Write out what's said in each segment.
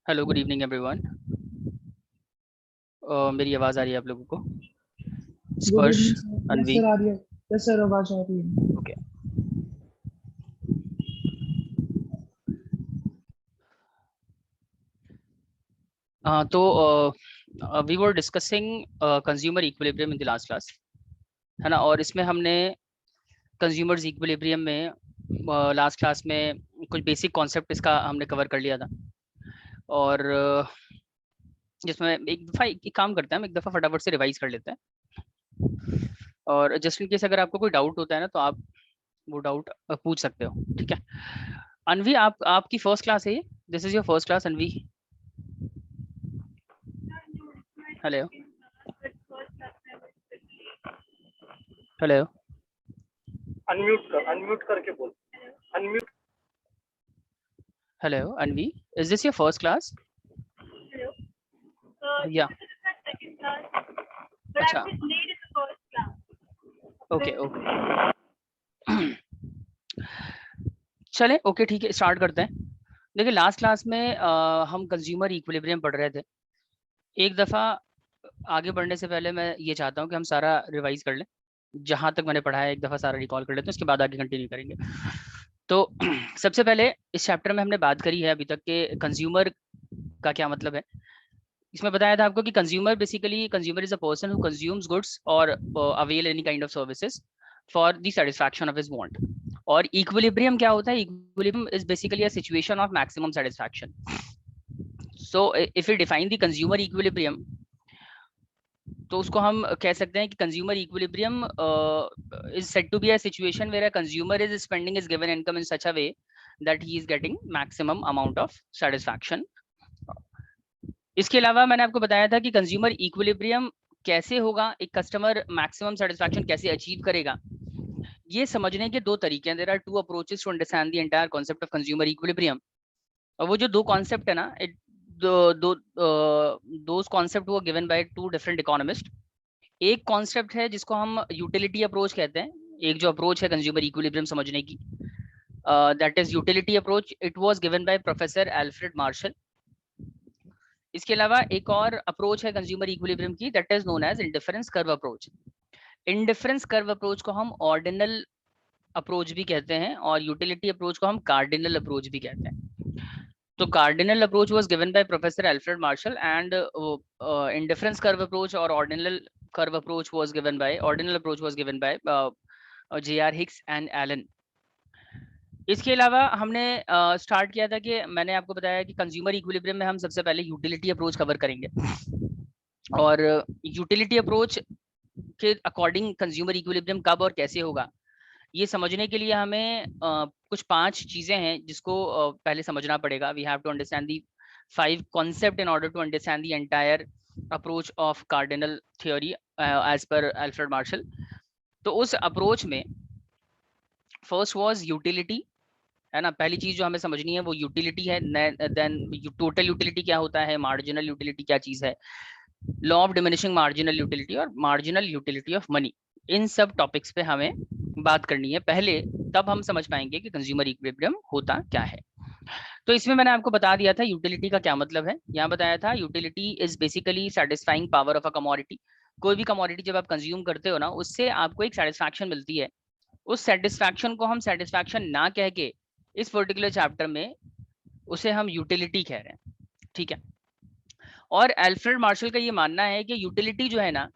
Hello, good evening everyone. मेरी आवाज़ आ रही है आप लोगों को? गुड स्पर्श, इवनिंग सर। यस अनवी। सर, आ रही है। यस सर, आवाज आ रही है। ओके। तो we were discussing consumer equilibrium in the last class, है ना? और इसमें हमने कंज्यूमर्स इक्विलिब्रियम में लास्ट क्लास में कुछ बेसिक कॉन्सेप्ट इसका हमने कवर कर लिया था। और जिसमें एक दफ़ा एक काम करते हैं, हम एक दफ़ा फटाफट से रिवाइज कर लेते हैं। और जस्ट इन केस अगर आपको कोई डाउट होता है ना, तो आप वो डाउट पूछ सकते हो, ठीक है? अनवी, आपकी फर्स्ट क्लास है ये? This is your first class, Anvi? Hello, hello, unmute करके बोल। Unmute. Hello, Anvi, is this your first class? Hello. या, This is my second class, but अच्छा, I'm just late in the first class. Okay okay. चले, okay, ठीक है, start करते हैं। देखिए, लास्ट क्लास में हम कंज्यूमर इक्विलिब्रियम पढ़ रहे थे। एक दफ़ा आगे बढ़ने से पहले मैं ये चाहता हूँ कि हम सारा रिवाइज कर लें, जहाँ तक मैंने पढ़ा है एक दफ़ा सारा रिकॉल कर लेते हैं, उसके बाद आगे कंटिन्यू करेंगे। तो सबसे पहले इस चैप्टर में हमने बात करी है अभी तक के कंज्यूमर का क्या मतलब है। इसमें बताया था आपको कि consumer is a person who consumes goods और avail any kind of services for the satisfaction of his want. और इक्विलिब्रियम क्या होता है? Equilibrium is basically a situation of maximum satisfaction. So if you define the consumer equilibrium, तो उसको हम कह सकते हैं कि consumer equilibrium is said to be a situation where a consumer is spending his given income in such a way that he is getting maximum amount of satisfaction. इसके अलावा मैंने आपको बताया था कि कंज्यूमर इक्विलिब्रियम कैसे होगा, एक कस्टमर मैक्सिमम सेटिस्फैक्शन कैसे अचीव करेगा, ये समझने के दो तरीके हैं। There are two approaches to understand the entire concept of consumer equilibrium. और वो जो दो कॉन्सेप्ट है ना, दोज कॉन्सेप्ट वो given by two different economist. एक कॉन्सेप्ट है जिसको हम यूटिलिटी अप्रोच कहते हैं। एक जो अप्रोच है कंज्यूमर इक्विलिब्रियम समझने की, that is utility approach. It was given by professor Alfred Marshall. इसके अलावा एक और अप्रोच है कंज्यूमर इक्विलिब्रियम की, that is known as indifference curve approach. Indifference curve approach को हम ऑर्डिनल अप्रोच भी कहते हैं और यूटिलिटी अप्रोच को हम कार्डिनल अप्रोच भी कहते हैं। तो cardinal approach was given by professor Alfred Marshall and indifference curve approach और ordinal approach was given by J R. Hicks and Allen. इसके अलावा हमने स्टार्ट किया था कि मैंने आपको बताया कि कंज्यूमर इक्विलिब्रियम में हम सबसे पहले यूटिलिटी अप्रोच कवर करेंगे। और यूटिलिटी अप्रोच के अकॉर्डिंग कंज्यूमर इक्विलिब्रियम कब और कैसे होगा, ये समझने के लिए हमें कुछ 5 चीजें हैं जिसको पहले समझना पड़ेगा। We have to understand the 5 concept in order to understand the entire approach of cardinal theory as per Alfred Marshall. तो उस अप्रोच में फर्स्ट वाज यूटिलिटी, है ना? पहली चीज जो हमें समझनी है वो यूटिलिटी है। देन टोटल यूटिलिटी क्या होता है, मार्जिनल यूटिलिटी क्या चीज है, law of diminishing marginal utility और मार्जिनल यूटिलिटी ऑफ मनी। इन सब टॉपिक्स पे हमें बात करनी है पहले, तब हम समझ पाएंगे कि कंज्यूमर इक्विलिब्रियम होता क्या है। तो इसमें मैंने आपको बता दिया था यूटिलिटी का क्या मतलब है। यहाँ बताया था utility is basically satisfying power of a commodity. कोई भी कमोडिटी जब आप कंज्यूम करते हो ना, उससे आपको एक सेटिस्फैक्शन मिलती है। उस सेटिस्फैक्शन को हम सेटिस्फैक्शन ना कह के इस पर्टिकुलर चैप्टर में उसे हम यूटिलिटी कह रहे हैं, ठीक है? और अल्फ्रेड मार्शल का ये मानना है कि यूटिलिटी जो है ना,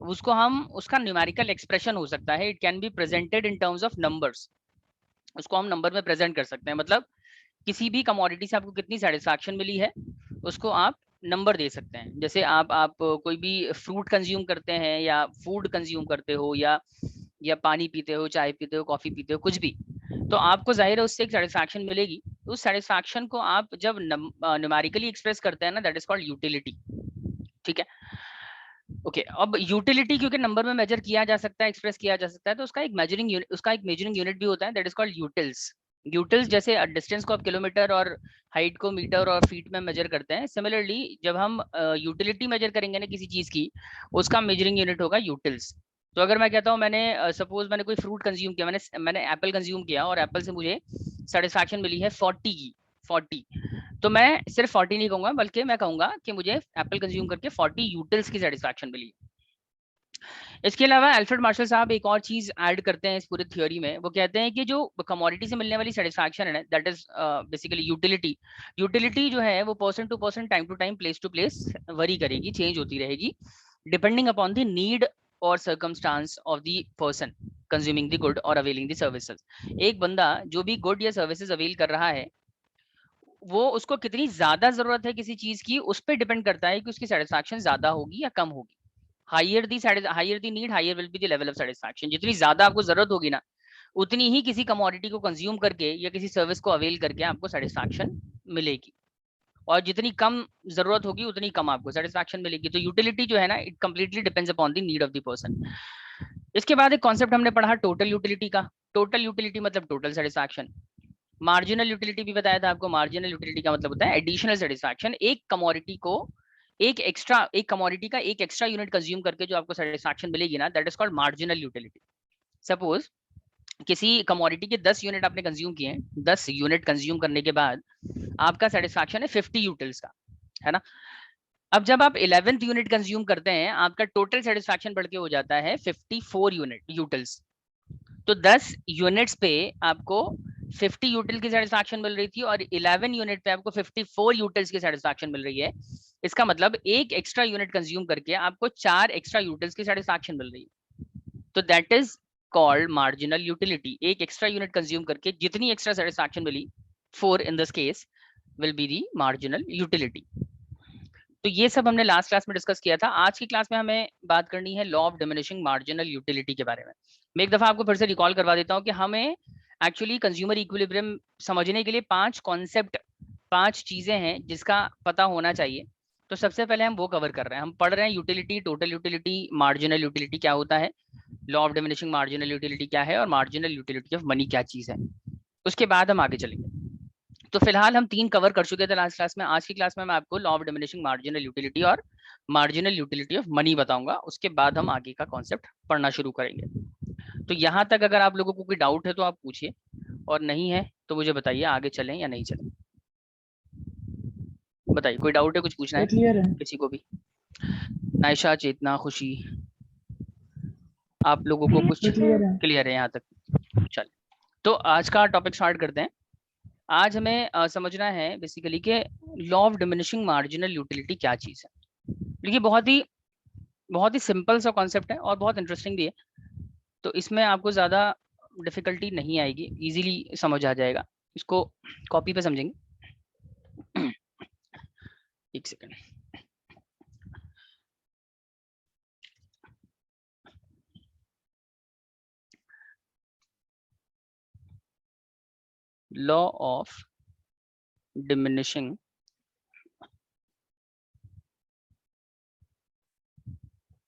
उसको हम उसका न्यूमेरिकल एक्सप्रेशन हो सकता है। It can be presented in terms of numbers. उसको हम नंबर में प्रेजेंट कर सकते हैं। मतलब किसी भी कमोडिटी से आपको कितनी सेटिस्फैक्शन मिली है, उसको आप नंबर दे सकते हैं। जैसे आप कोई भी फ्रूट कंज्यूम करते हैं या फूड कंज्यूम करते हो या पानी पीते हो, चाय पीते हो, कॉफी पीते हो, कुछ भी, तो आपको जाहिर है उससे एक सेटिस्फैक्शन मिलेगी। उस सेटिस्फैक्शन को आप जब न्यूमेरिकली एक्सप्रेस करते हैं ना, दैट इज कॉल्ड यूटिलिटी, ठीक है? ओके, अब यूटिलिटी क्योंकि नंबर में मेजर किया जा सकता है, एक्सप्रेस किया जा सकता है, तो उसका एक मेजरिंग यूनिट भी होता है, that is called utils. Utils जैसे डिस्टेंस को आप किलोमीटर और हाइट को मीटर और फीट में मेजर करते हैं, सिमिलरली जब हम यूटिलिटी मेजर करेंगे ना किसी चीज की, उसका मेजरिंग यूनिट होगा यूटिल्स। तो अगर मैं कहता हूँ मैंने सपोज मैंने कोई फ्रूट कंज्यूम किया, मैंने एप्पल कंज्यूम किया और एप्पल से मुझे सेटिस्फैक्शन मिली है 40 की, 40, तो मैं सिर्फ 40 नहीं कहूंगा, बल्कि मैं कहूंगा कि मुझे एप्पल कंज्यूम करके 40 यूटिल्स की सेटिस्फैक्शन मिली। इसके अलावा अल्फ्रेड मार्शल साहब एक और चीज ऐड करते हैं इस पूरी थ्योरी में। वो कहते हैं कि जो कमोडिटी से मिलने वाली सेटिस्फैक्शन है, that is basically utility. Utility जो है वो person to person, time to time, place to place vary करेगी, चेंज होती रहेगी, डिपेंडिंग अपॉन द नीड और circumstance of the person consuming the good और अवेलिंग द सर्विसेज। एक बंदा जो भी गुड या सर्विसेज अवेल कर रहा है, वो उसको कितनी ज्यादा जरूरत है किसी चीज की, उस पर डिपेंड करता है कि उसकी सेटिस्फैक्शन ज्यादा होगी या कम होगी। Higher the need, higher will be the level of satisfaction. जितनी ज्यादा आपको जरूरत होगी ना, उतनी ही किसी कमोडिटी को कंज्यूम करके या किसी सर्विस को अवेल करके आपको सेटिस्फैक्शन मिलेगी, और जितनी कम जरूरत होगी उतनी कम आपको सेटिस्फैक्शन मिलेगी। तो यूटिलिटी जो है ना, it completely depends upon the need of the person. इसके बाद एक कॉन्सेप्ट हमने पढ़ा टोटल यूटिलिटी का। टोटल यूटिलिटी मतलब टोटल सेटिस्फैक्शन। मार्जिनल यूटिलिटी भी बताया था आपको। मार्जिनल यूटिलिटी का मतलब होता है एडिशनल सेटिस्फैक्शन। एक कमोडिटी को एक कमोडिटी का एक एक्स्ट्रा यूनिट कंज्यूम करके जो आपको सेटिस्फैक्शन मिलेगी ना, that is called marginal utility. Suppose किसी कमोडिटी के 10 यूनिट आपने कंज्यूम किए हैं, 10 यूनिट कंज्यूम करने के बाद आपका सेटिस्फैक्शन है 50 यूटिल्स का, है ना। अब जब आप 11th यूनिट कंज्यूम करते हैं, आपका टोटल सेटिस्फैक्शन बढ़ के हो जाता है 54 यूटिल्स। तो 10 यूनिट्स पे आपको 50 यूटिल की सेटिस्फैक्शन मिल रही थी, और 11 यूनिट पे आपको 54 यूटिल्स की सेटिस्फैक्शन मिल रही है। इसका मतलब एक एक्स्ट्रा यूनिट कंज्यूम करके आपको 4 एक्स्ट्रा यूटिल्स की सेटिस्फैक्शन मिल रही है। तो that is called marginal utility. एक एक्स्ट्रा यूनिट कंज्यूम करके जितनी एक्स्ट्रा सेटिस्फैक्शन मिली, 4 in this case, will be the marginal utility. तो ये सब हमने लास्ट क्लास में डिस्कस किया था। आज की क्लास में हमें बात करनी है law of diminishing marginal utility के बारे में। मैं एक दफा आपको फिर से रिकॉल करवा देता हूँ कि हमें एक्चुअली कंज्यूमर इक्विलिब्रियम समझने के लिए 5 कॉन्सेप्ट, 5 चीजें हैं जिसका पता होना चाहिए। तो सबसे पहले हम वो कवर कर रहे हैं। हम पढ़ रहे हैं utility, total utility, marginal utility क्या होता है, law of diminishing marginal utility क्या है, और मार्जिनल यूटिलिटी ऑफ मनी क्या चीज है। उसके बाद हम आगे चलेंगे। तो फिलहाल हम 3 कवर कर चुके थे लास्ट क्लास में। आज की क्लास में मैं आपको law of diminishing marginal utility और मार्जिनल यूटिलिटी ऑफ मनी बताऊंगा। उसके बाद हम आगे का कॉन्सेप्ट पढ़ना शुरू करेंगे। तो यहाँ तक अगर आप लोगों को कोई डाउट है तो आप पूछिए, और नहीं है तो मुझे बताइए आगे चलें या नहीं चलें। बताइए, कोई डाउट है, कुछ पूछना है क्लियर है। किसी को भी? नायशा, चेतना, खुशी, आप लोगों को कुछ क्लियर है यहाँ तक? चलिए, तो आज का टॉपिक स्टार्ट करते हैं। आज हमें समझना है बेसिकली कि law of diminishing marginal utility क्या चीज है। देखिए, बहुत ही सिंपल सा कॉन्सेप्ट है और बहुत इंटरेस्टिंग भी है। तो इसमें आपको ज़्यादा डिफिकल्टी नहीं आएगी, इजीली समझ आ जाएगा। इसको कॉपी पे समझेंगे। एक second. Law of diminishing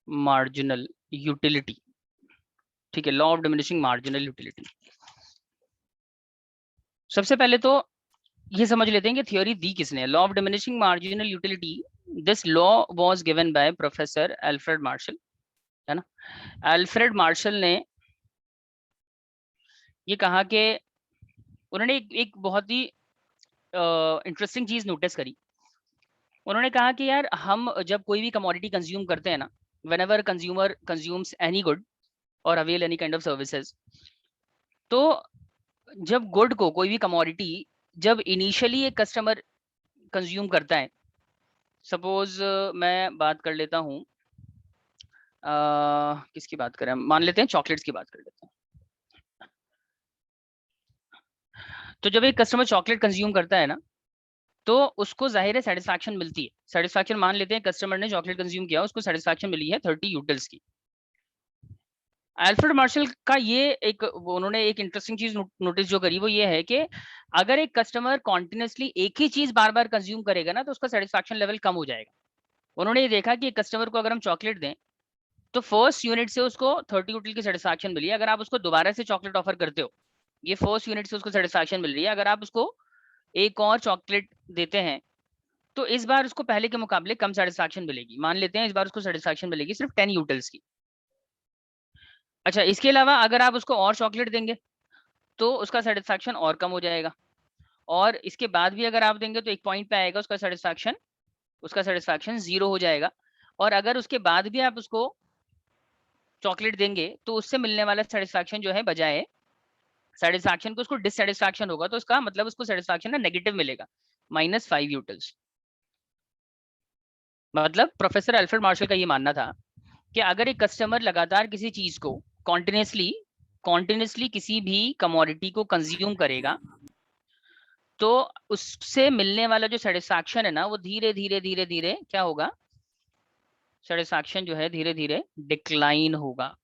marginal utility. ठीक है, law of diminishing marginal utility. सबसे पहले तो ये समझ लेते हैं कि थ्योरी दी किसने। Law of diminishing marginal utility, this law was given by professor Alfred martial, है ना। अल्फ्रेड मार्शल ने ये कहा कि उन्होंने एक बहुत ही इंटरेस्टिंग चीज नोटिस करी। उन्होंने कहा कि यार, हम जब कोई भी कमोडिटी कंज्यूम करते हैं ना, whenever consumer consumes any good और avail any kind of services, तो जब गुड को, कोई भी कमोडिटी जब इनिशियली एक कस्टमर कंज्यूम करता है, सपोज मैं बात कर लेता हूँ, किसकी बात करें, मान लेते हैं चॉकलेट्स की बात कर लेते हैं। तो जब एक कस्टमर चॉकलेट कंज्यूम करता है ना, तो उसको जाहिर है सेटिस्फैक्शन मिलती है। सेटिस्फैक्शन मान लेते हैं कस्टमर ने चॉकलेट कंज्यूम किया, उसको सेटिस्फैक्शन मिली है 30 यूटिल्स की। अल्फ्रेड मार्शल का ये एक, उन्होंने एक इंटरेस्टिंग चीज नोटिस जो करी, वो ये है कि अगर एक कस्टमर कॉन्टिन्यूसली एक ही चीज बार बार कंज्यूम करेगा ना, तो उसका सेटिस्फैक्शन लेवल कम हो जाएगा। उन्होंने ये देखा कि कस्टमर को अगर हम चॉकलेट दें, तो फर्स्ट यूनिट से उसको 30 यूटिल की सेटिस्फैक्शन मिली। अगर आप उसको दोबारा से चॉकलेट ऑफर करते हो, ये फर्स्ट यूनिट से उसको सेटिस्फैक्शन मिल रही है, अगर आप उसको एक और चॉकलेट देते हैं, तो इस बार उसको पहले के मुकाबले कम सेटिस्फैक्शन मिलेगी। मान लेते हैं इस बार उसको सेटिस्फैक्शन मिलेगी सिर्फ 10 यूटिल्स की। अच्छा, इसके अलावा अगर आप उसको और चॉकलेट देंगे, तो उसका सेटिस्फैक्शन और कम हो जाएगा। और इसके बाद भी अगर आप देंगे तो एक पॉइंट पे आएगा उसका सेटिस्फैक्शन 0 हो जाएगा। और अगर उसके बाद भी आप उसको चॉकलेट देंगे तो उससे मिलने वाला सेटिस्फैक्शन जो है, बजाय सेटिस्फैक्शन को उसको डिससेटिस्फैक्शन होगा, तो इसका मतलब उसको सेटिस्फैक्शन ना नेगेटिव मिलेगा, -5 यूटिल्स। मतलब प्रोफेसर अल्फ्रेड मार्शल का ये मानना था कि अगर एक कस्टमर लगातार किसी चीज को कॉन्टिन्यूसली किसी भी कमोडिटी को कंज्यूम करेगा, तो उससे मिलने वाला जो सेटिस्फैक्शन है ना, वो धीरे धीरे क्या होगा, सेटिस्फैक्शन जो है धीरे धीरे डिक्लाइन होगा।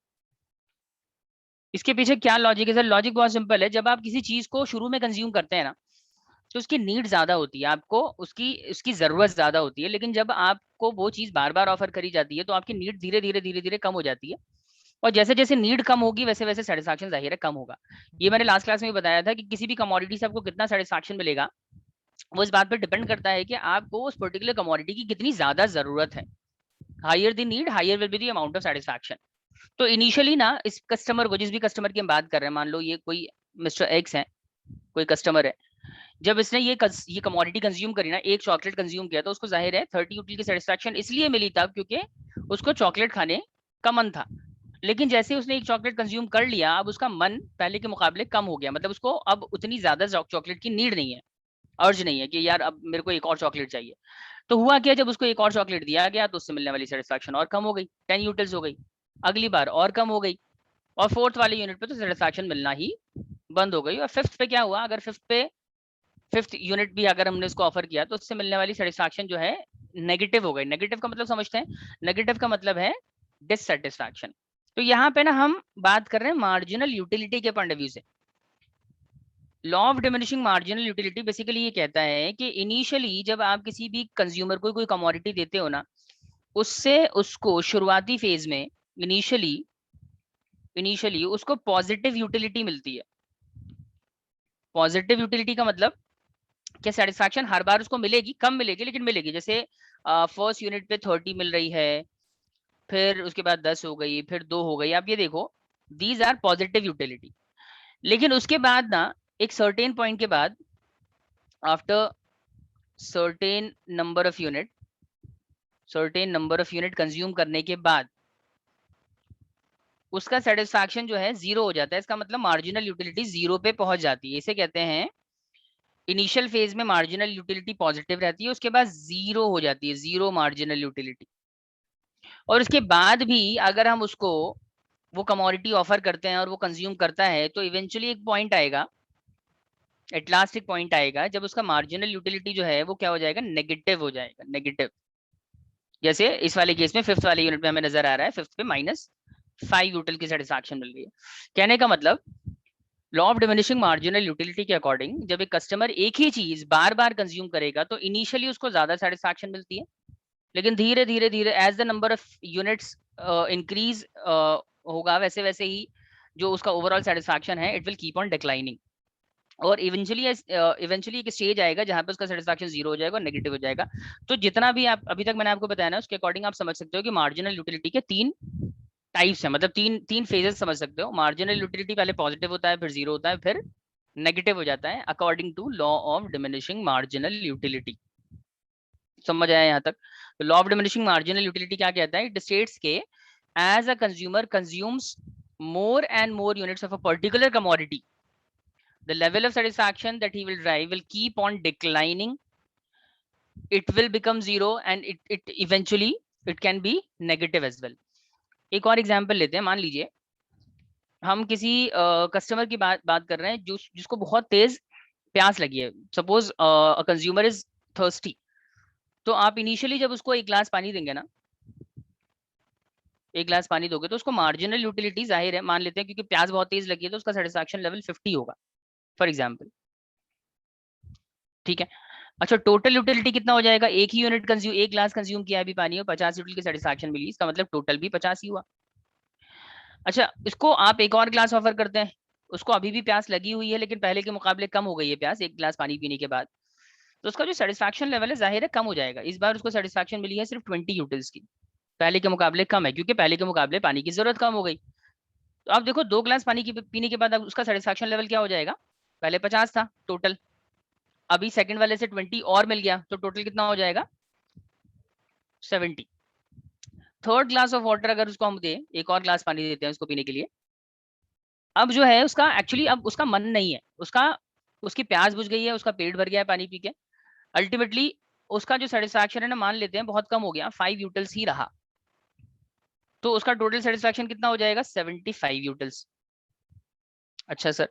इसके पीछे क्या लॉजिक है सर? लॉजिक बहुत सिंपल है। जब आप किसी चीज को शुरू में कंज्यूम करते हैं ना, तो उसकी नीड ज्यादा होती है, आपको उसकी जरूरत ज्यादा होती है। लेकिन जब आपको वो चीज बार बार ऑफर करी जाती है, तो आपकी नीड धीरे धीरे कम हो जाती है। और जैसे जैसे नीड कम होगी, वैसे वैसे सेटिस्फैक्शन जाहिर है कम होगा। ये मैंने लास्ट क्लास में भी बताया था कि किसी भी कमोडिटी से आपको कितना सेटिस्फैक्शन मिलेगा, वो इस बात पर डिपेंड करता है कि आपको उस पर्टिकुलर कमोडिटी की कितनी ज्यादा जरूरत है। Higher the need, higher will be the amount of satisfaction. तो इनिशियली ना, इस कस्टमर को, जिस भी कस्टमर की हम बात कर रहे हैं, मान लो ये कोई मिस्टर एक्स है, कोई कस्टमर है, जब इसने ये कमोडिटी कंज्यूम करी ना, एक चॉकलेट कंज्यूम किया, तो उसको जाहिर है 30 यूटिल की सेटिस्फैक्शन इसलिए मिली तब क्योंकि उसको चॉकलेट खाने का मन था। लेकिन जैसे उसने एक चॉकलेट कंज्यूम कर लिया, अब उसका मन पहले के मुकाबले कम हो गया, मतलब उसको अब उतनी ज्यादा चॉकलेट की नीड नहीं है, अर्ज नहीं है कि यार अब मेरे को एक और चॉकलेट चाहिए। तो हुआ क्या, जब उसको एक और चॉकलेट दिया गया, तो उससे मिलने वाली सेटिस्फैक्शन और कम हो गई, 10 यूटिल्स हो गई। अगली बार और कम हो गई, और फोर्थ वाले यूनिट पे तो सेटिस्फैक्शन मिलना ही बंद हो गई। और फिफ्थ पे क्या हुआ, अगर फिफ्थ यूनिट भी अगर हमने उसको ऑफर किया, तो उससे मिलने वाली सेटिस्फैक्शन जो है नेगेटिव हो गई। नेगेटिव का मतलब समझते हैं? नेगेटिव का मतलब है डिससेटिस्फैक्शन। तो यहाँ पे ना हम बात कर रहे हैं मार्जिनल यूटिलिटी के पॉइंट ऑफ व्यू से। Law of diminishing marginal utility basically ये कहता है कि इनिशियली जब आप किसी भी कंज्यूमर को कोई कमोडिटी देते हो ना, उससे उसको शुरुआती फेज में इनिशियली उसको पॉजिटिव यूटिलिटी मिलती है। पॉजिटिव यूटिलिटी का मतलब कि सेटिस्फैक्शन हर बार उसको मिलेगी, कम मिलेगी लेकिन मिलेगी। जैसे फर्स्ट यूनिट पे 30 मिल रही है, फिर उसके बाद 10 हो गई, फिर 2 हो गई। आप ये देखो, दीज आर पॉजिटिव यूटिलिटी। लेकिन उसके बाद ना, एक सर्टेन पॉइंट के बाद, after certain number of unit consume करने के बाद, उसका सेटिस्फैक्शन जो है 0 हो जाता है। इसका मतलब मार्जिनल यूटिलिटी 0 पे पहुंच जाती है। इसे कहते हैं, इनिशियल फेज में मार्जिनल यूटिलिटी पॉजिटिव रहती है, उसके बाद 0 हो जाती है, 0 मार्जिनल यूटिलिटी। और उसके बाद भी अगर हम उसको वो कमोडिटी ऑफर करते हैं और वो कंज्यूम करता है, तो इवेंचुअली एक पॉइंट आएगा, एट लास्ट एक पॉइंट आएगा, जब उसका मार्जिनल यूटिलिटी जो है वो क्या हो जाएगा, नेगेटिव हो जाएगा, नेगेटिव। जैसे इस वाले केस में फिफ्थ वाले यूनिट में हमें नजर आ रहा है, फिफ्थ पे -5 यूटिल की सेटिस्फैक्शन मिल रही है। कहने का मतलब, law of diminishing marginal utility के अकॉर्डिंग, जब एक कस्टमर एक ही चीज बार बार कंज्यूम करेगा, तो इनिशियली उसको ज्यादा सेटिस्फैक्शन मिलती है, लेकिन धीरे धीरे as the number of units increase होगा, वैसे वैसे ही जो उसका ओवरऑल सेटिस्फैक्शन है, it will keep on declining. और इवेंचुअली एक स्टेज आएगा जहां पे उसका सेटिस्फैक्शन 0 हो जाएगा और नेगेटिव हो जाएगा। तो जितना भी आप अभी तक मैंने आपको बताया ना, उसके अकॉर्डिंग आप समझ सकते हो कि मार्जिनल यूटिलिटी के 3 टाइप्स है, मतलब तीन फेजेस समझ सकते हो। मार्जिनल यूटिलिटी पहले पॉजिटिव होता है, फिर 0 होता है, फिर नेगेटिव हो जाता है, according to law of diminishing marginal utility. समझ आया यहाँ तक? तो law of diminishing marginal utility क्या कहता है? इट स्टेट्स के as a consumer consumes more and more units of a particular commodity, the level of satisfaction that he will drive will keep on declining. It will become 0 and it eventually it can be negative as well. एक और example लेते हैं। मान लीजिए हम किसी customer की बात कर रहे हैं जिसको बहुत तेज प्यास लगी है। Suppose a consumer is thirsty. तो आप इनिशियली जब उसको एक गिलास पानी देंगे ना, एक गिलास पानी दोगे, तो उसको मार्जिनल यूटिलिटी जाहिर है, मान लेते हैं क्योंकि प्यास बहुत तेज लगी है, तो उसका सेटिस्फैक्शन लेवल 50 होगा फॉर एग्जाम्पल। ठीक है। अच्छा, टोटल यूटिलिटी कितना हो जाएगा? एक ही यूनिट कंज्यूम, एक ग्लास कंज्यूम किया अभी पानी और 50 यूटिल की सेटिस्फैक्शन मिली, इसका मतलब टोटल भी 50 ही हुआ। अच्छा, इसको आप एक और ग्लास ऑफर करते हैं, उसको अभी भी प्यास लगी हुई है लेकिन पहले के मुकाबले कम हो गई है प्यास, एक गिलास पानी पीने के बाद, तो उसका जो सेटिस्फैक्शन लेवल है जाहिर है कम हो जाएगा। इस बार उसको सेटिस्फैक्शन मिली है सिर्फ 20 यूटिल्स की, पहले के मुकाबले कम है क्योंकि पहले के मुकाबले पानी की जरूरत कम हो गई। तो आप देखो, 2 गिलास पानी की पीने के बाद उसका सेटिस्फैक्शन लेवल क्या हो जाएगा? पहले 50 था टोटल, अभी सेकंड वाले से 20 और मिल गया, तो टोटल कितना हो जाएगा 70। थर्ड ग्लास ऑफ वाटर अगर उसको हम दे, एक और ग्लास पानी देते हैं उसको पीने के लिए, अब जो है उसका एक्चुअली अब उसका मन नहीं है, उसकी प्यास बुझ गई है, उसका पेट भर गया है पानी पी के, अल्टीमेटली उसका जो सेटिस्फैक्शन है ना, मान लेते हैं बहुत कम हो गया, 5 यूटिल्स ही रहा, तो उसका टोटल सेटिस्फैक्शन कितना हो जाएगा 75 यूटिल्स। अच्छा sir,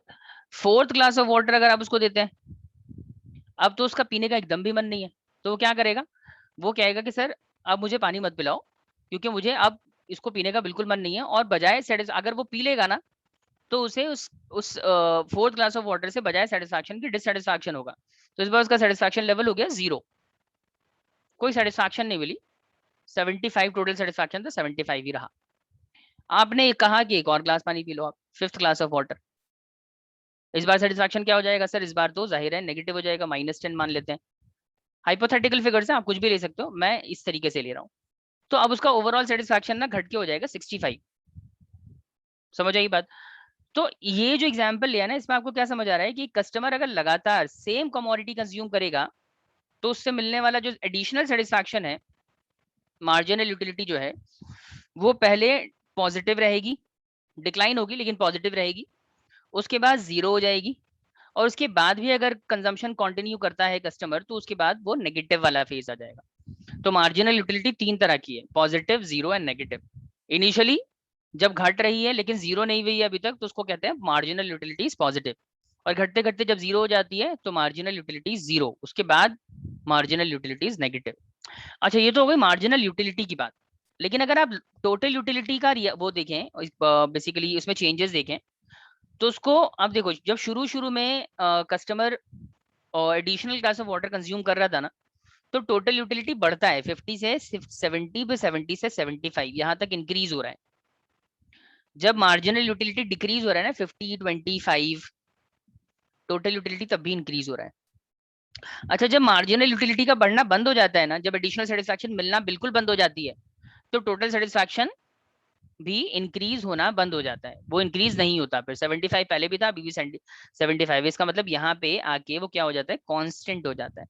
fourth glass of water अगर आप उसको देते हैं, अब तो उसका पीने का एकदम भी मन नहीं है, तो वो क्या करेगा, वो कहेगा कि सर अब मुझे पानी मत पिलाओ, क्योंकि मुझे अब इसको पीने का बिल्कुल मन नहीं है, और बजाय अगर वो पी लेगा ना, तो उसे उस फोर्थ ग्लास ऑफ वाटर से बजाय सेटिस्फैक्शन की डिससेटिस्फैक्शन होगा, तो इस बार उसका सेटिस्फैक्शन लेवल हो गया 0, कोई सेटिस्फैक्शन नहीं मिली, 75 टोटल सेटिस्फैक्शन था, 75 ही रहा। आपने कहा कि एक और ग्लास पानी पी लो आप, फिफ्थ ग्लास ऑफ वाटर, इस बार सेटिस्फैक्शन क्या हो जाएगा सर, इस बार तो जाहिर है नेगेटिव हो जाएगा, -10 मान लेते हैं, हाइपोथेटिकल फिगर्स है, आप कुछ भी ले सकते हो, मैं इस तरीके से ले रहा हूँ, तो अब उसका ओवरऑल सेटिस्फैक्शन ना घट के हो जाएगा 65। समझ आई बात? तो ये जो एग्जांपल लिया ना, इसमें आपको क्या समझ आ रहा है कि कस्टमर अगर लगातार सेम कमोडिटी कंज्यूम करेगा, तो उससे मिलने वाला जो एडिशनल सेटिस्फैक्शन है, मार्जिनल यूटिलिटी जो है, वो पहले पॉजिटिव रहेगी, डिक्लाइन होगी लेकिन पॉजिटिव रहेगी, उसके बाद 0 हो जाएगी, और उसके बाद भी अगर कंजम्पशन कंटिन्यू करता है कस्टमर, तो उसके बाद वो नेगेटिव वाला फेज आ जाएगा। तो मार्जिनल यूटिलिटी 3 तरह की है, पॉजिटिव, 0 एंड नेगेटिव। इनिशियली जब घट रही है लेकिन 0 नहीं हुई है अभी तक, तो उसको कहते हैं मार्जिनल यूटिलिटी इज पॉजिटिव, और घटते घटते जब 0 हो जाती है तो मार्जिनल यूटिलिटी 0, उसके बाद मार्जिनल यूटिलिटी इज नेगेटिव। अच्छा, ये तो हो गई मार्जिनल यूटिलिटी की बात, लेकिन अगर आप टोटल यूटिलिटी का वो देखें, बेसिकली इसमें चेंजेस देखें, तो उसको आप देखो, जब शुरू में customer additional glass of water consume कर रहा था ना, तो टोटल यूटिलिटी बढ़ता है 50 से 70 पे, 70 से 75 यहाँ तक इंक्रीज हो रहा है। जब मार्जिनल यूटिलिटी डिक्रीज हो रहा है ना, 50, 25, टोटल यूटिलिटी तब भी इंक्रीज हो रहा है। अच्छा, जब मार्जिनल यूटिलिटी का बढ़ना बंद हो जाता है ना, जब एडिशनल सेटिस्फैक्शन मिलना बिल्कुल बंद हो जाती है, तो टोटल सेटिस्फैक्शन भी इंक्रीज होना बंद हो जाता है, वो इंक्रीज नहीं होता फिर। 75 पहले भी था, अभी भी 75, इसका मतलब यहाँ पे आके वो क्या हो जाता है, कांस्टेंट हो जाता है,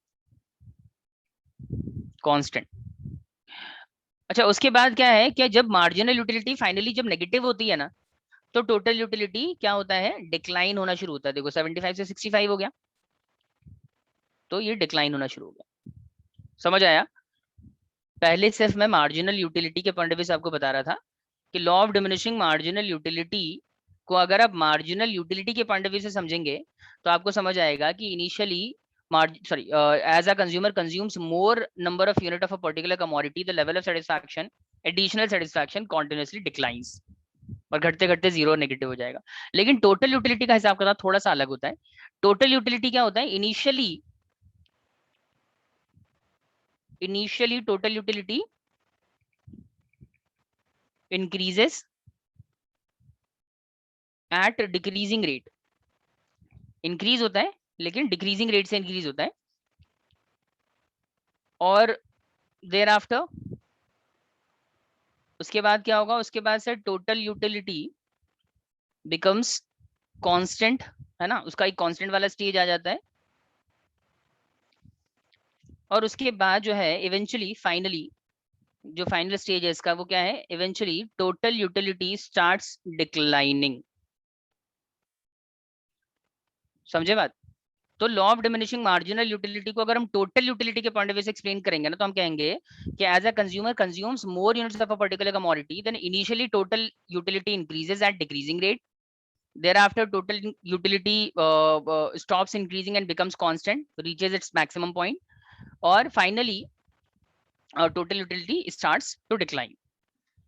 कांस्टेंट। अच्छा, उसके बाद क्या है, क्या जब मार्जिनल यूटिलिटी फाइनली जब नेगेटिव होती है ना, तो टोटल यूटिलिटी क्या होता है, डिक्लाइन होना शुरू होता है। देखो 75 से 65 हो गया, तो ये डिक्लाइन होना शुरू हो गया। समझ आया? पहले सिर्फ मैं मार्जिनल यूटिलिटी के पॉइंट ऑफ व्यू से आपको बता रहा था कि law of diminishing marginal utility को अगर आप मार्जिनल यूटिलिटी के पॉइंट ऑफ व्यू से समझेंगे, तो आपको समझ आएगा कि initially as a consumer consumes more number of unit of a particular commodity, the level of satisfaction, additional satisfaction continuously declines, और घटते घटते 0 नेगेटिव हो जाएगा। लेकिन टोटल यूटिलिटी का हिसाब किताब थोड़ा सा अलग होता है। टोटल यूटिलिटी क्या होता है, initially total utility increases at decreasing rate, increase होता है लेकिन डिक्रीजिंग रेट से इंक्रीज होता है, और देयर आफ्टर उसके बाद क्या होगा, उसके बाद से टोटल यूटिलिटी बिकम्स कांस्टेंट, है ना, उसका एक कांस्टेंट वाला स्टेज आ जाता है, और उसके बाद जो है इवेंचुअली फाइनली जो फाइनल स्टेज है इसका, वो क्या है, eventually total utility starts declining. समझे बात? तो law of diminishing marginal utility को अगर हम टोटल यूटिलिटी के पॉइंट ऑफ व्यू से एक्सप्लेन करेंगे ना, तो हम कहेंगे कि as a consumer consumes more units of a particular commodity, then initially total utility increases at decreasing rate, thereafter total utility stops increasing and becomes constant, reaches its maximum point, और finally total utility starts to decline।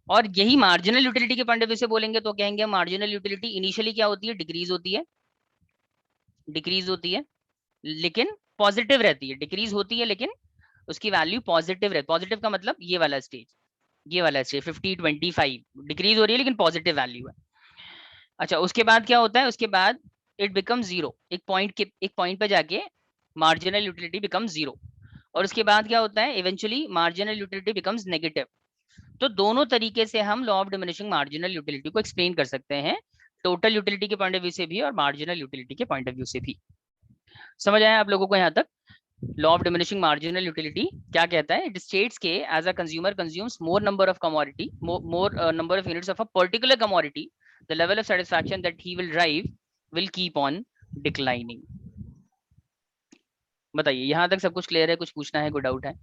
और यही marginal utility के point of view से बोलेंगे तो कहेंगे marginal utility initially क्या होती है, डिक्रीज होती है लेकिन पॉजिटिव रहती है, डिक्रीज होती है लेकिन उसकी वैल्यू पॉजिटिव रहती है। पॉजिटिव का मतलब ये वाला स्टेज 50, 25 डिक्रीज हो रही है लेकिन पॉजिटिव वैल्यू है। अच्छा, उसके बाद क्या होता है, उसके बाद इट बिकम 0, एक पॉइंट पे जाके मार्जिनल यूटिलिटी बिकम 0, और उसके बाद क्या होता है, eventually marginal utility becomes negative. तो दोनों तरीके से हम law of diminishing marginal utility को एक्सप्लेन कर सकते हैं, टोटल यूटिलिटी के पॉइंट ऑफ व्यू से भी और मार्जिनल यूटिलिटी के पॉइंट ऑफ व्यू से भी। समझ आया आप लोगों को यहाँ तक? Law of diminishing marginal utility क्या कहता है? इट स्टेट्स के as a consumer consumes more number of commodity, more number of units of a particular commodity, the level of satisfaction that he will drive will keep on declining. बताइए यहाँ तक सब कुछ clear है? कुछ पूछना है? कोई डाउट है?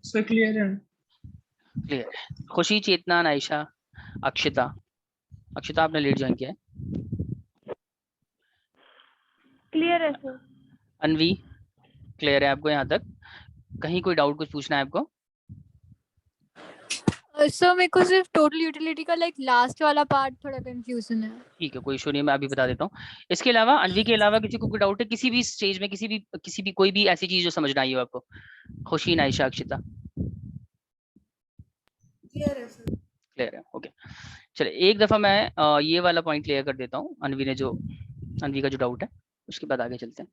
सर क्लियर है। क्लियर है। खुशी, चेतना, नाइशा, अक्षिता। अक्षिता आपने लेट ज्वाइन किया है। क्लियर है सर। अनवी क्लियर है आपको यहाँ तक? कहीं कोई डाउट, कुछ पूछना है आपको? सर मेरे को सिर्फ टोटल यूटिलिटी का लाइक लास्ट वाला पार्ट थोड़ा कंफ्यूजन है। ठीक है, कोई इशू नहीं, मैं अभी बता देता हूँ। इसके अलावा अनवी के अलावा किसी को कोई डाउट है किसी भी स्टेज में, किसी भी कोई भी ऐसी चीज जो समझना आई हो आपको? खुशी, नाइशा, अक्षिता? क्लियर है सर। क्लियर है, ओके। चलिए एक दफा मैं ये वाला पॉइंट क्लियर कर देता हूँ अनवी का जो डाउट है, उसके बाद आगे चलते हैं।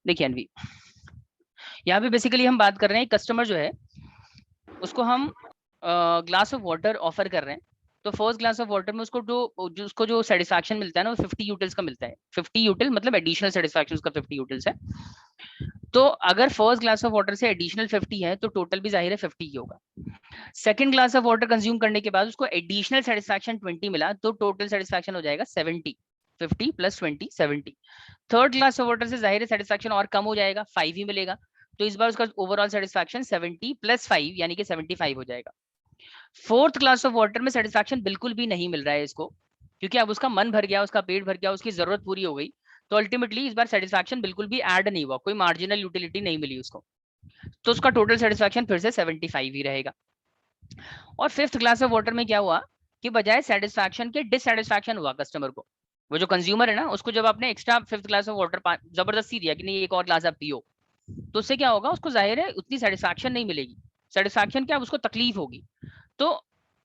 देखिए अनवी, यहाँ पे बेसिकली हम बात कर रहे हैं, कस्टमर जो है उसको हम ग्लास ऑफ वाटर ऑफर कर रहे हैं। तो फर्स्ट ग्लास ऑफ वाटर में उसको जो सेटिस्फैक्शन मिलता है ना, वो 50 यूटिल्स का मिलता है। 50 यूटिल मतलब एडिशनल सेटिस्फैक्शन उसका 50 यूटिल्स है। तो अगर फर्स्ट ग्लास ऑफ वाटर से एडिशनल 50 है तो टोटल भी जाहिर है 50 ही होगा। Second glass of water consume करने के बाद उसको एडिशनल सेटिस्फैक्शन 20 मिला तो टोटल सेटिस्फैक्शन हो जाएगा 70। 50 + 20 70। थर्ड ग्लास ऑफ वाटर से जाहिर है सेटिस्फैक्शन और कम हो जाएगा, 5 ही मिलेगा। तो इस बार उसका ओवरऑल सेटिस्फैक्शन 70 + 5 यानी कि 75 हो जाएगा। फोर्थ ग्लास ऑफ वाटर में सेटिस्फैक्शन बिल्कुल भी नहीं मिल रहा है इसको, क्योंकि अब उसका मन भर गया, उसका पेट भर गया, उसकी जरूरत पूरी हो गई। तो अल्टीमेटली इस बार सेटिस्फैक्शन बिल्कुल भी ऐड नहीं हुआ, कोई मार्जिनल यूटिलिटी नहीं मिली उसको। तो उसका टोटल सेटिस्फैक्शन फिर से 75 ही रहेगा। और फिफ्थ ग्लास ऑफ वाटर में क्या हुआ कि बजाय सेटिस्फैक्शन के डिससेटिस्फैक्शन हुआ कस्टमर को। वो जो कंज्यूमर है ना, उसको जब आपने extra fifth glass of water जबरदस्ती दिया कि नहीं एक और ग्लास आप पियो, तो उससे क्या होगा, उसको जाहिर है उतनी सेटिस्फैक्शन नहीं मिलेगी। सेटिस्फैक्शन क्या, उसको तकलीफ होगी। तो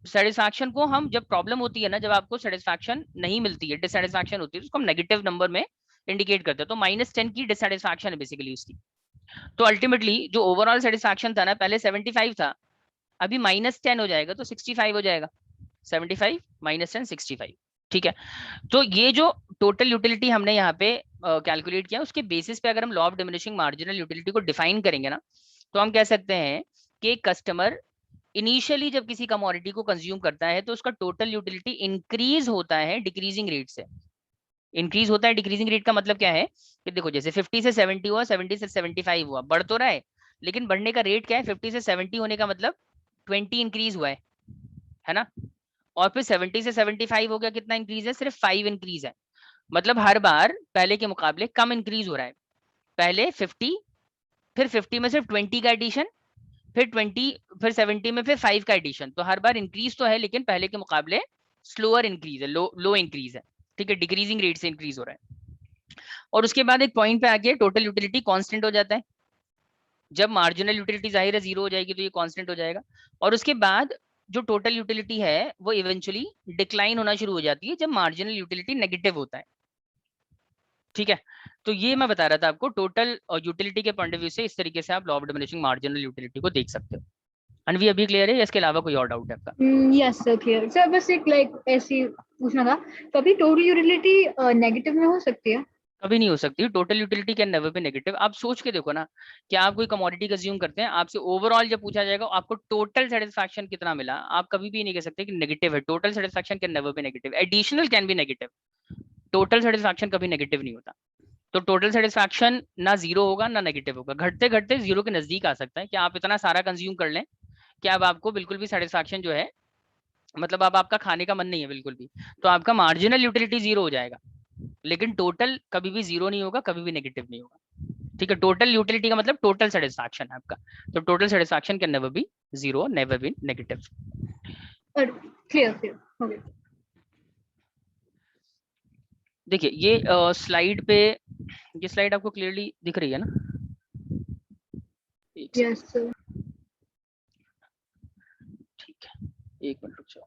सेटिस्फैक्शन को हम, जब प्रॉब्लम होती है ना, जब आपको सेटिस्फैक्शन नहीं मिलती है, डिससेटिस्फैक्शन होती है, तो उसको हम नेगेटिव नंबर में इंडिकेट करते हैं। तो -10 की डिससेटिस्फैक्शन है बेसिकली उसकी। तो अल्टीमेटली जो ओवरऑल सेटिस्फैक्शन था ना, पहले 75 था, अभी -10 हो जाएगा तो 65 हो जाएगा। 75 - 10 65। ठीक है। तो ये जो टोटल यूटिलिटी हमने यहाँ पे कैलकुलेट किया, उसके बेसिस पे अगर हम law of diminishing marginal utility को डिफाइन करेंगे ना, तो हम कह सकते हैं कि कस्टमर इनिशियली जब किसी कमोडिटी को कंज्यूम करता है तो उसका टोटल यूटिलिटी इंक्रीज होता है डिक्रीजिंग रेट से। इंक्रीज होता है डिक्रीजिंग रेट का मतलब क्या है कि देखो, जैसे 50 से 70 हुआ, 70 से 75 हुआ, बढ़ तो रहा है, लेकिन बढ़ने का रेट क्या है, 50 से 70 होने का मतलब 20 इंक्रीज हुआ है ना। और फिर 70 से 75 हो गया, कितना इंक्रीज है, सिर्फ 5 इंक्रीज है। मतलब हर बार पहले के मुकाबले कम इंक्रीज हो रहा है। पहले 50, फिर 50 में सिर्फ 20 का एडिशन, फिर 20, फिर 70 में फिर 5 का एडिशन। तो हर बार इंक्रीज तो है, लेकिन पहले के मुकाबले स्लोअर इंक्रीज है, लो इंक्रीज है। ठीक है, डिक्रीजिंग रेट से इंक्रीज हो रहा है। और उसके बाद एक पॉइंट पे आके टोटल यूटिलिटी कांस्टेंट हो जाता है। जब मार्जिनल यूटिलिटी जाहिर है 0 हो जाएगी तो ये कांस्टेंट हो जाएगा। और उसके बाद जो टोटल यूटिलिटी है वो इवेंचुअली डिक्लाइन होना शुरू हो जाती है जब मार्जिनल यूटिलिटी नेगेटिव होता है। ठीक है, तो ये मैं बता रहा था आपको टोटल यूटिलिटी के पॉइंट ऑफ व्यू से, इस तरीके से आप law of diminishing marginal utility को देख सकते हो। अनवी अभी क्लियर है या इसके अलावा कोई और डाउट है आपका? Yes sir clear sir. बस एक लाइक ऐसी पूछना था, कभी टोटल यूटिलिटी नेगेटिव में हो सकती है? कभी नहीं हो सकती। Total utility can never be negative. आप सोच के देखो ना कि आप कोई कमोडिटी कंज्यूम करते हैं, आपसे ओवरऑल जब पूछा जाएगा आपको टोटल सेटिस्फैक्शन कितना मिला, आप कभी भी नहीं कह सकते कि नेगेटिव है। Total satisfaction can never be negative, additional can be negative, total satisfaction कभी नेगेटिव नहीं होता। तो टोटल सेटिस्फैक्शन ना 0 होगा ना नेगेटिव होगा, घटते घटते 0 के नजदीक आ सकता है कि आप इतना सारा कंज्यूम कर लें कि अब आपको बिल्कुल भी सेटिस्फैक्शन जो है, मतलब अब आपका खाने का मन नहीं है बिल्कुल भी, तो आपका मार्जिनल यूटिलिटी 0 हो जाएगा। लेकिन टोटल कभी भी 0 नहीं होगा, कभी भी नेगेटिव नहीं होगा। ठीक है, टोटल यूटिलिटी का मतलब टोटल सेटिस्फैक्शन है आपका। तो total satisfaction can never be 0, never be negative. Clear हो गया। देखिए ये स्लाइड पे, ये स्लाइड आपको क्लियरली दिख रही है ना? Yes sir. ठीक है, एक मिनट रुक जाओ।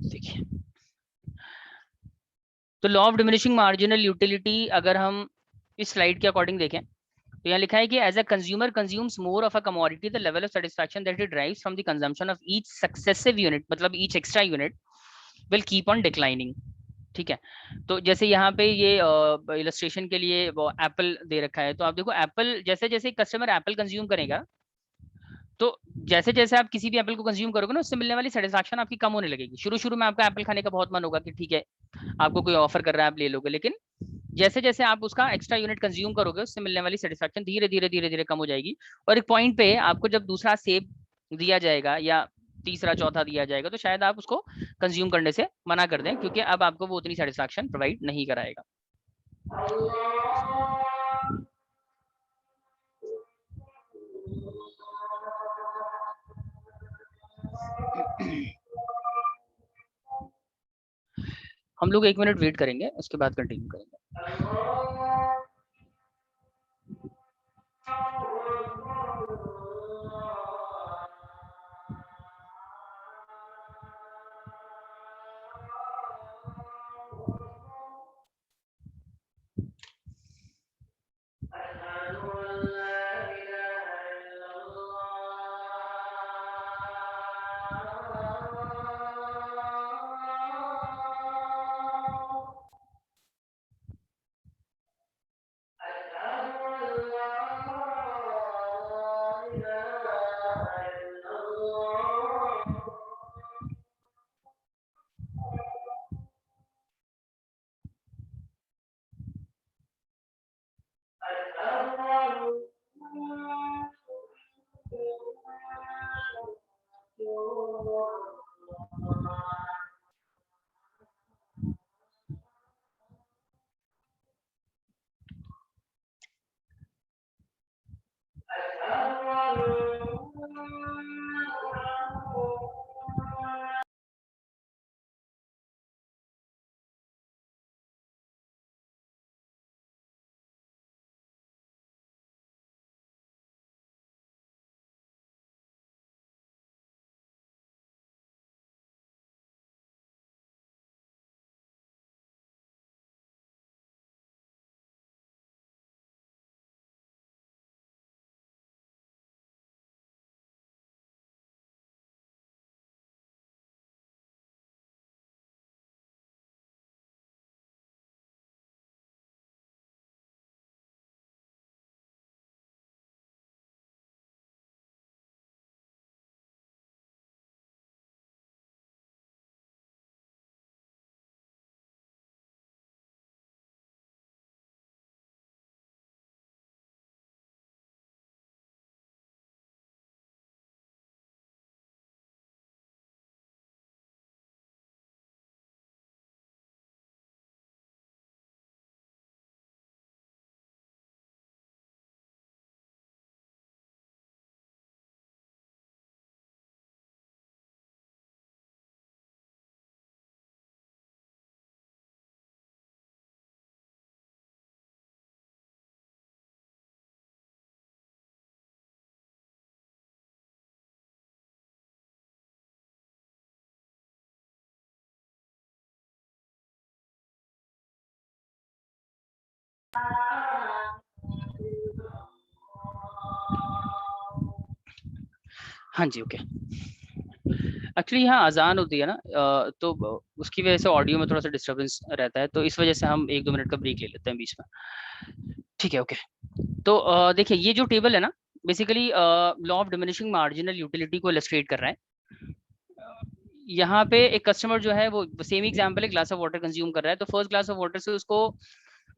देखिए, तो law of diminishing marginal utility अगर हम इस स्लाइड के अकॉर्डिंग देखें तो यहाँ लिखा है कि as a consumer consumes more of a commodity, the level of satisfaction that it drives from the consumption of each successive unit, मतलब each extra unit, will keep on declining. ठीक है। तो जैसे यहाँ पे ये इलस्ट्रेशन के लिए वो एप्पल दे रखा है, तो आप देखो एप्पल, जैसे जैसे कस्टमर एप्पल कंज्यूम करेगा, तो जैसे जैसे आप किसी भी एप्पल को कंज्यूम करोगे ना, उससे मिलने वाली सेटिस्फैक्शन आपकी कम होने लगेगी। शुरू शुरू में आपका एप्पल खाने का बहुत मन होगा कि ठीक है आपको कोई ऑफर कर रहा है आप ले लोगे, लेकिन जैसे जैसे आप उसका एक्स्ट्रा यूनिट कंज्यूम करोगे, उससे मिलने वाली सेटिस्फैक्शन धीरे धीरे धीरे धीरे कम हो जाएगी। और एक पॉइंट पे आपको जब दूसरा सेब दिया जाएगा या तीसरा चौथा दिया जाएगा, तो शायद आप उसको कंज्यूम करने से मना कर दें, क्योंकि अब आपको वो उतनी सेटिस्फैक्शन प्रोवाइड नहीं कराएगा। हम लोग 1 मिनट वेट करेंगे, उसके बाद कंटिन्यू करेंगे। हाँ जी, ओके। एक्चुअली यहाँ अजान होती है ना, तो उसकी वजह से ऑडियो में थोड़ा सा डिस्टर्बेंस रहता है, तो इस वजह से हम 1-2 मिनट का ब्रेक ले लेते हैं बीच में। ठीक है, ओके। तो देखिए ये जो टेबल है ना, basically law of diminishing marginal utility को इलस्ट्रेट कर रहा है। यहाँ पे एक कस्टमर जो है वो सेम एग्जांपल है, ग्लास ऑफ वाटर कंज्यूम कर रहा है, तो फर्स्ट ग्लास ऑफ वाटर से उसको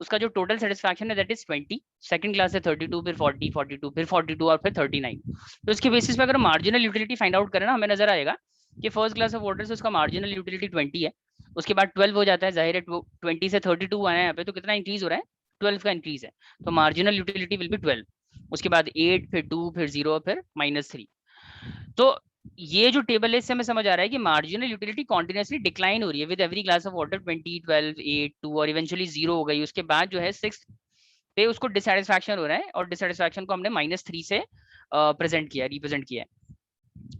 उसका जो टोटल सेटिस्फैक्शन है दैट इज 20, सेकंड क्लास है 32, फिर 40, 42, फिर 42 और फिर 39। तो इसके बेसिस पे अगर मार्जिनल यूटिलिटी फाइंड आउट करें ना, हमें नजर आएगा कि फर्स्ट क्लास ऑफ वाटर से उसका मार्जिनल यूटिलिटी 20 है, उसके बाद 12 हो जाता है, जाहिर है 20 से 32 आया है यहाँ पे, तो कितना इंक्रीज हो रहा है, 12 का इंक्रीज है, तो मार्जिनल यूटिलिटी विल बी 12। उसके बाद 8, फिर 2, फिर 0, फिर -3। तो ये जो टेबल है इससे हमें समझ आ रहा है कि मार्जिनल यूटिलिटी कॉन्टिन्यूसली डिक्लाइन हो रही है with every glass of water, 20, 12, 8, 2 और इवेंचुअली 0 हो गई। उसके बाद जो है 6 पे उसको डिसैटिस्फैक्शन हो रहा है, और डिसैटिस्फैक्शन को हमने -3 से प्रेजेंट किया, रिप्रेजेंट किया है।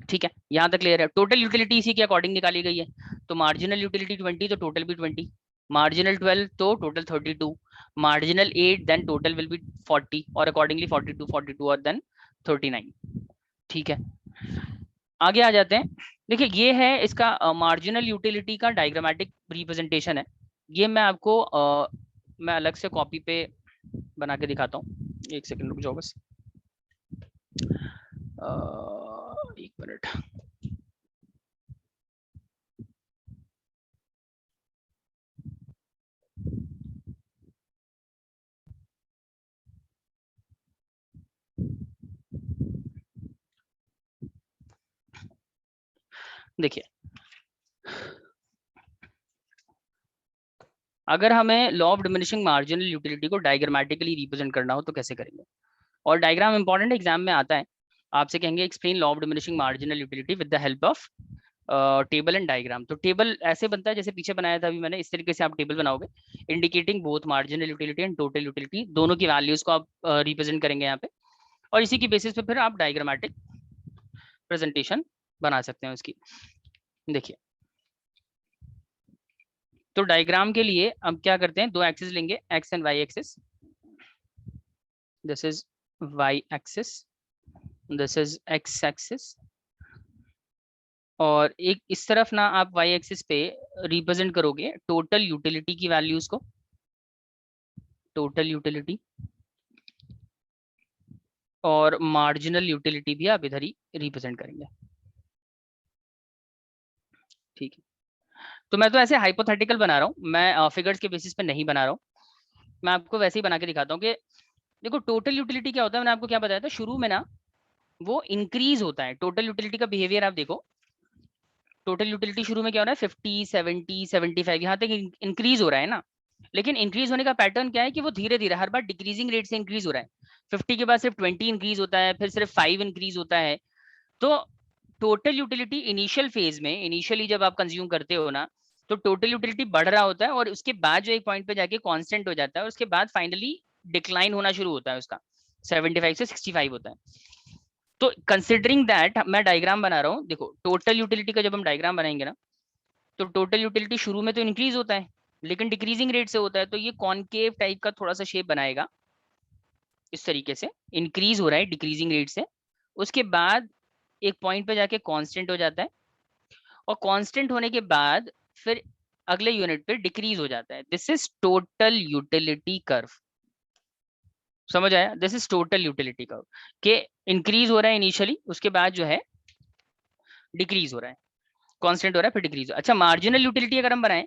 ठीक है, यहाँ तक क्लियर है। टोटल यूटिलिटी इसी के अकॉर्डिंग निकाली गई है, तो मार्जिनल यूटिलिटी 20 तो टोटल भी 20, मार्जिनल 12 तो total 32, marginal 8 then total will be 40, और अकॉर्डिंगली 42, 42 और देन 39। ठीक है, आगे आ जाते हैं। देखिए ये है इसका मार्जिनल यूटिलिटी का डायग्रामेटिक रिप्रेजेंटेशन है। ये मैं आपको मैं अलग से कॉपी पे बना के दिखाता हूँ, एक सेकंड रुक जाओ बस, 1 मिनट। देखिए, अगर हमें law of diminishing marginal utility को डायग्रामेटिकली रिप्रेजेंट करना हो तो कैसे करेंगे? और डायग्राम इंपॉर्टेंट एग्जाम में आता है, आपसे कहेंगे explain law of diminishing marginal utility with the help of table and diagram. तो टेबल ऐसे बनता है जैसे पीछे बनाया था अभी मैंने, इस तरीके से आप टेबल बनाओगे, indicating both marginal utility and total utility, दोनों की वैल्यूज को आप रिप्रेजेंट करेंगे यहाँ पे, और इसी की बेसिस पे फिर आप डायग्रामेटिक प्रेजेंटेशन बना सकते हैं उसकी। देखिए, तो डायग्राम के लिए हम क्या करते हैं, दो एक्सिस लेंगे, x and y axis, this is y axis, this is x axis, और एक इस तरफ ना आप वाई एक्सिस पे रिप्रेजेंट करोगे टोटल यूटिलिटी की वैल्यूज को, टोटल यूटिलिटी, और मार्जिनल यूटिलिटी भी आप इधर ही रिप्रेजेंट करेंगे। ठीक है, तो मैं तो ऐसे हाइपोथेटिकल बना रहा हूँ, मैं फिगर्स के बेसिस पे नहीं बना रहा हूँ, मैं आपको वैसे ही बना के दिखाता हूँ कि देखो टोटल यूटिलिटी क्या होता है, मैंने आपको क्या बताया था शुरू में ना, वो इंक्रीज होता है। टोटल यूटिलिटी का बिहेवियर आप देखो, टोटल यूटिलिटी शुरू में क्या हो रहा है 50, 70, 75 यहाँ तक इंक्रीज हो रहा है ना, लेकिन इंक्रीज होने का पैटर्न क्या है कि वो धीरे धीरे हर बार डिक्रीजिंग रेट से इंक्रीज हो रहा है। 50 के बाद सिर्फ 20 इंक्रीज होता है, फिर सिर्फ 5 इंक्रीज होता है। तो टोटल यूटिलिटी इनिशियल फेज में, इनिशियली जब आप कंज्यूम करते हो ना, तो टोटल यूटिलिटी बढ़ रहा होता है, और उसके बाद जो एक पॉइंट पे जाके कांस्टेंट हो जाता है, उसके बाद फाइनली डिक्लाइन होना शुरू होता है उसका, 75 से 65 होता है। तो कंसिडरिंग दैट मैं डायग्राम बना रहा हूँ, देखो टोटल यूटिलिटी का जब हम डायग्राम बनाएंगे ना, तो टोटल यूटिलिटी शुरू में तो इंक्रीज होता है लेकिन डिक्रीजिंग रेट से होता है, तो ये कॉनकेव टाइप का थोड़ा सा शेप बनाएगा इस तरीके से, इंक्रीज हो रहा है डिक्रीजिंग रेट से, उसके बाद एक पॉइंट पे जाके कांस्टेंट हो जाता है, और कांस्टेंट होने के बाद फिर अगले यूनिट पे डिक्रीज हो जाता है। This is total utility curve, समझ आया? This is total utility curve के इंक्रीज हो रहा है इनिशियली, उसके बाद जो है डिक्रीज हो रहा है, कांस्टेंट हो रहा है फिर डिक्रीज। अच्छा, मार्जिनल यूटिलिटी अगर हम बनाएं,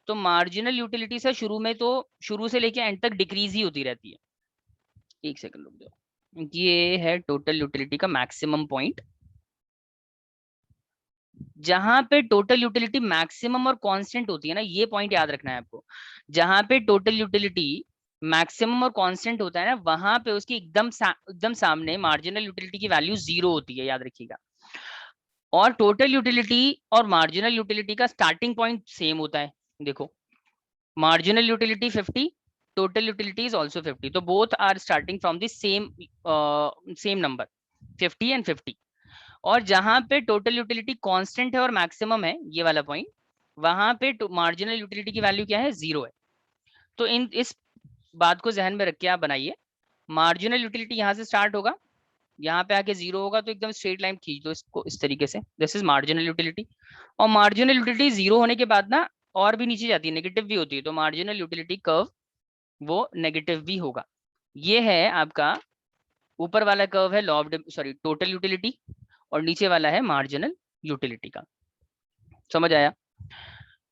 तो मार्जिनल यूटिलिटी से शुरू में तो शुरू से लेके एंड तक डिक्रीज ही होती रहती है। एक सेकंड रुक जाओ, ये है टोटल यूटिलिटी का मैक्सिमम पॉइंट, जहां पे टोटल यूटिलिटी मैक्सिमम और कांस्टेंट होती है ना, ये पॉइंट याद रखना है आपको, जहां पे टोटल यूटिलिटी मैक्सिमम और कांस्टेंट होता है ना, वहां पे उसकी एकदम सामने मार्जिनल यूटिलिटी की वैल्यू 0 होती है, याद रखिएगा। और टोटल यूटिलिटी और मार्जिनल यूटिलिटी का स्टार्टिंग पॉइंट सेम होता है, देखो marginal utility 50, total utility is also 50, तो both are starting from the same number 50 and 50। और जहां पे टोटल यूटिलिटी कांस्टेंट है और मैक्सिमम है, ये वाला पॉइंट, वहां पे मार्जिनल यूटिलिटी की वैल्यू क्या है, 0 है। तो इस बात को जहन में रख के आप बनाइए, मार्जिनल यूटिलिटी यहाँ से स्टार्ट होगा, यहाँ पे आके 0 होगा, तो एकदम स्ट्रेट लाइन खींच दो इसको इस तरीके से, दिस इज मार्जिनल यूटिलिटी। और मार्जिनल यूटिलिटी 0 होने के बाद ना और भी नीचे जाती है, नेगेटिव भी होती है, तो मार्जिनल यूटिलिटी कर्व वो नेगेटिव भी होगा। ये है आपका ऊपर वाला कर्व है लॉ ऑफ टोटल यूटिलिटी, और नीचे वाला है मार्जिनल यूटिलिटी का, समझ आया?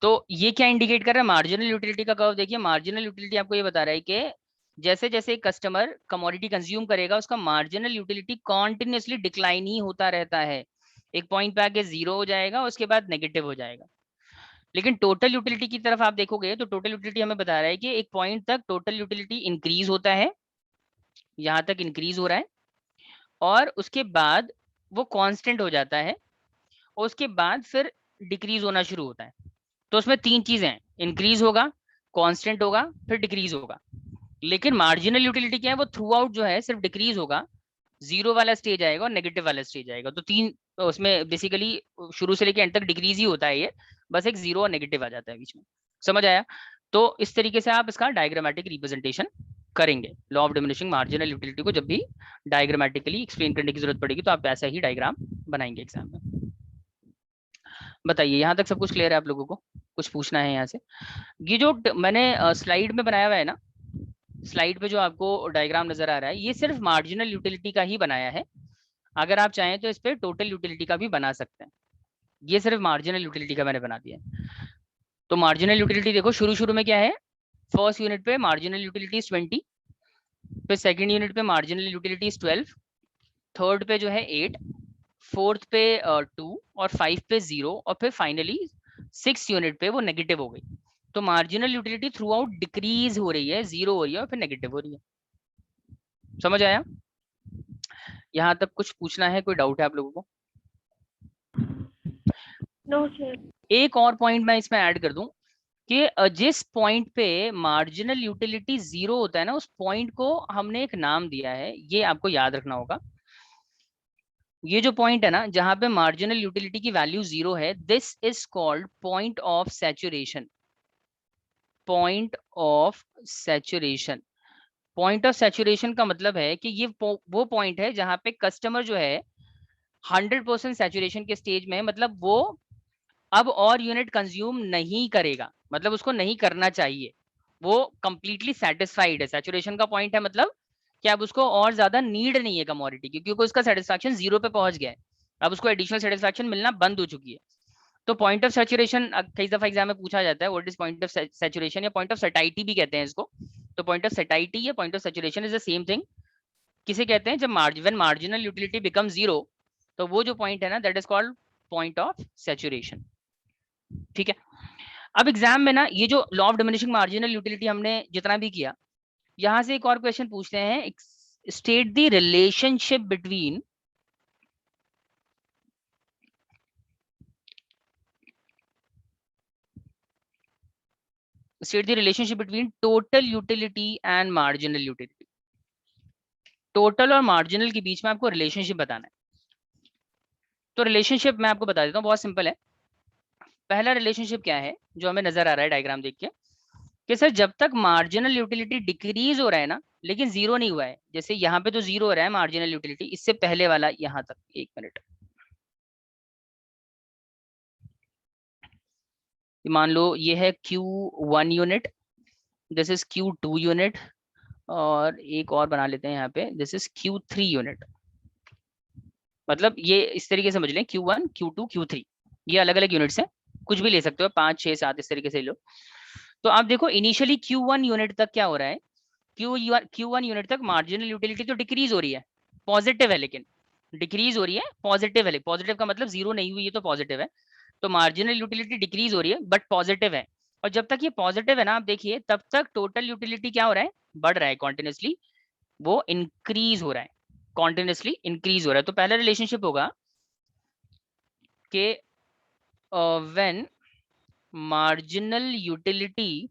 तो ये क्या इंडिकेट कर रहा है, मार्जिनल यूटिलिटी का कर्व देखिए, मार्जिनल यूटिलिटी आपको ये बता रहा है कि जैसे जैसे कस्टमर कमोडिटी कंज्यूम करेगा, उसका मार्जिनल यूटिलिटी कॉन्टिन्यूसली डिक्लाइन ही होता रहता है, एक पॉइंट पे आके 0 हो जाएगा, उसके बाद नेगेटिव हो जाएगा। लेकिन टोटल यूटिलिटी की तरफ आप देखोगे तो टोटल यूटिलिटी हमें बता रहा है कि एक पॉइंट तक टोटल यूटिलिटी इंक्रीज होता है, यहाँ तक इंक्रीज हो रहा है, और उसके बाद वो कांस्टेंट हो जाता है, और उसके बाद फिर डिक्रीज होना शुरू होता है। तो उसमें 3 चीजें हैं, इंक्रीज होगा, कांस्टेंट होगा, फिर डिक्रीज होगा। लेकिन मार्जिनल यूटिलिटी क्या है, वो थ्रू आउट जो है सिर्फ डिक्रीज होगा, 0 वाला स्टेज आएगा और नेगेटिव वाला स्टेज आएगा, तो 3 उसमें बेसिकली शुरू से लेकर एंड तक डिक्रीज ही होता है ये, बस एक 0 और नेगेटिव आ जाता है बीच में, समझ आया? तो इस तरीके से आप इसका डायग्रामेटिक रिप्रेजेंटेशन करेंगे law of diminishing marginal utility को, जब भी डायग्रामेटिकली एक्सप्लेन करने की जरूरत पड़ेगी तो आप ऐसा ही डायग्राम बनाएंगे एग्जाम में। बताइए, यहाँ तक सब कुछ क्लियर है आप लोगों को? कुछ पूछना है यहाँ से? ये जो मैंने स्लाइड में बनाया हुआ है ना, स्लाइड पे जो आपको डायग्राम नजर आ रहा है, ये सिर्फ मार्जिनल यूटिलिटी का ही बनाया है। अगर आप चाहें तो इस पे टोटल यूटिलिटी का भी बना सकते हैं। ये सिर्फ मार्जिनल यूटिलिटी का मैंने बना दिया है। तो मार्जिनल यूटिलिटी देखो, शुरू शुरू में क्या है, फर्स्ट यूनिट पे मार्जिनल यूटिलिटी 20, फिर सेकंड यूनिट पे मार्जिनल यूटिलिटी 12, थर्ड पे जो है 8, फोर्थ पे 2 और 5 पे 0 और फिर फाइनली 6 यूनिट पे वो नेगेटिव हो गई। तो marginal utility through out decrease हो रही है, 0 हो रही है और फिर नेगेटिव हो रही है। समझ आया? यहाँ तक कुछ पूछना है, कोई डाउट है आप लोगों को? No sir. एक और पॉइंट मैं इसमें ऐड कर दूं कि जिस पॉइंट पे मार्जिनल यूटिलिटी 0 होता है ना, उस पॉइंट को हमने एक नाम दिया है, ये आपको याद रखना होगा। ये जो पॉइंट है ना जहां पे मार्जिनल यूटिलिटी की वैल्यू 0 है, this is called point of saturation. Point of saturation, point of saturation का मतलब है कि ये वो पॉइंट है जहां पे कस्टमर जो है 100% सैचुरेशन के स्टेज में है, मतलब वो अब और यूनिट कंज्यूम नहीं करेगा, मतलब उसको नहीं करना चाहिए, वो कंप्लीटली सेटिस्फाइड है। सैचुरेशन का पॉइंट है मतलब कि अब उसको और ज्यादा नीड नहीं है कमोडिटी की, क्योंकि उसका सेटिस्फैक्शन 0 पे पहुंच गया है, अब उसको एडिशनल सेटिस्फैक्शन मिलना बंद हो चुकी है। तो पॉइंट ऑफ सैचुरेशन कई दफा एग्जाम में पूछा जाता है, what is point of saturation, या पॉइंट ऑफ सैटिटी भी कहते हैं इसको। तो पॉइंट ऑफ सैटिटी या point of saturation is the same thing. किसे कहते हैं? जब व्हेन मार्जिनल यूटिलिटी बिकम 0, तो वो जो पॉइंट है ना, that is called point of saturation. ठीक है। अब एग्जाम में ना ये जो law of diminishing marginal utility हमने जितना भी किया, यहां से एक और क्वेश्चन पूछते हैं, state the relationship between total utility and marginal utility. Total और मार्जिनल के बीच में आपको रिलेशनशिप बताना है। तो रिलेशनशिप मैं आपको बता देता हूँ, बहुत सिंपल है। पहला रिलेशनशिप क्या है जो हमें नजर आ रहा है डायग्राम देख के, कि सर जब तक मार्जिनल यूटिलिटी डिक्रीज हो रहा है ना, लेकिन 0 नहीं हुआ है, जैसे यहाँ पे तो 0 हो रहा है मार्जिनल यूटिलिटी, इससे पहले वाला यहाँ तक, एक मिनट, मान लो ये है Q1 unit, this is Q2 unit, और एक और बना लेते हैं यहाँ पे, दिस इज Q3 यूनिट। मतलब ये इस तरीके से समझ लें, Q1 Q2 Q3, ये अलग अलग यूनिट्स हैं, कुछ भी ले सकते हो, 5 6 7 इस तरीके से लो। तो आप देखो इनिशियली Q1 यूनिट तक क्या हो रहा है, Q1 यूनिट तक मार्जिनल यूटिलिटी तो डिक्रीज हो रही है, पॉजिटिव है, लेकिन डिक्रीज हो रही है, पॉजिटिव है। पॉजिटिव का मतलब 0 नहीं हुई है तो पॉजिटिव है। तो मार्जिनल यूटिलिटी डिक्रीज हो रही है बट पॉजिटिव है। और जब तक ये पॉजिटिव है ना, आप देखिए, तब तक टोटल यूटिलिटी क्या हो रहा है, बढ़ रहा है कॉन्टिन्यूसली, वो इंक्रीज हो रहा है, कॉन्टिन्यूसली इंक्रीज हो रहा है। तो पहला रिलेशनशिप होगा कि when marginal utility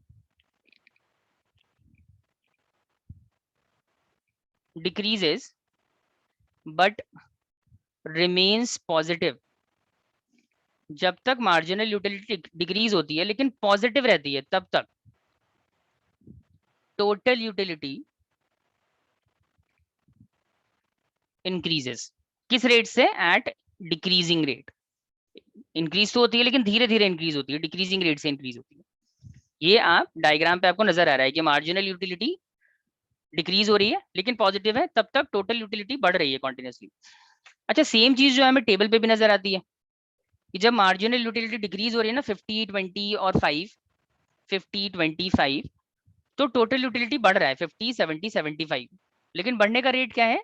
decreases but remains positive, जब तक मार्जिनल यूटिलिटी डिक्रीज होती है लेकिन पॉजिटिव रहती है, तब तक टोटल यूटिलिटी इंक्रीजेस। किस रेट से? At decreasing rate. इंक्रीज तो होती है लेकिन धीरे धीरे इंक्रीज होती है, डिक्रीजिंग रेट से इंक्रीज होती है। ये आप डायग्राम पे आपको नजर आ रहा है कि मार्जिनल यूटिलिटी डिक्रीज हो रही है लेकिन पॉजिटिव है, तब तक टोटल यूटिलिटी बढ़ रही है कॉन्टिन्यूसली। अच्छा, सेम चीज जो है हमें टेबल पे भी नजर आती है कि जब मार्जिनल यूटिलिटी डिक्रीज हो रही है ना, 50 20 और 5, 50 25, तो टोटल यूटिलिटी बढ़ रहा है 50 70 75, लेकिन बढ़ने का रेट क्या है?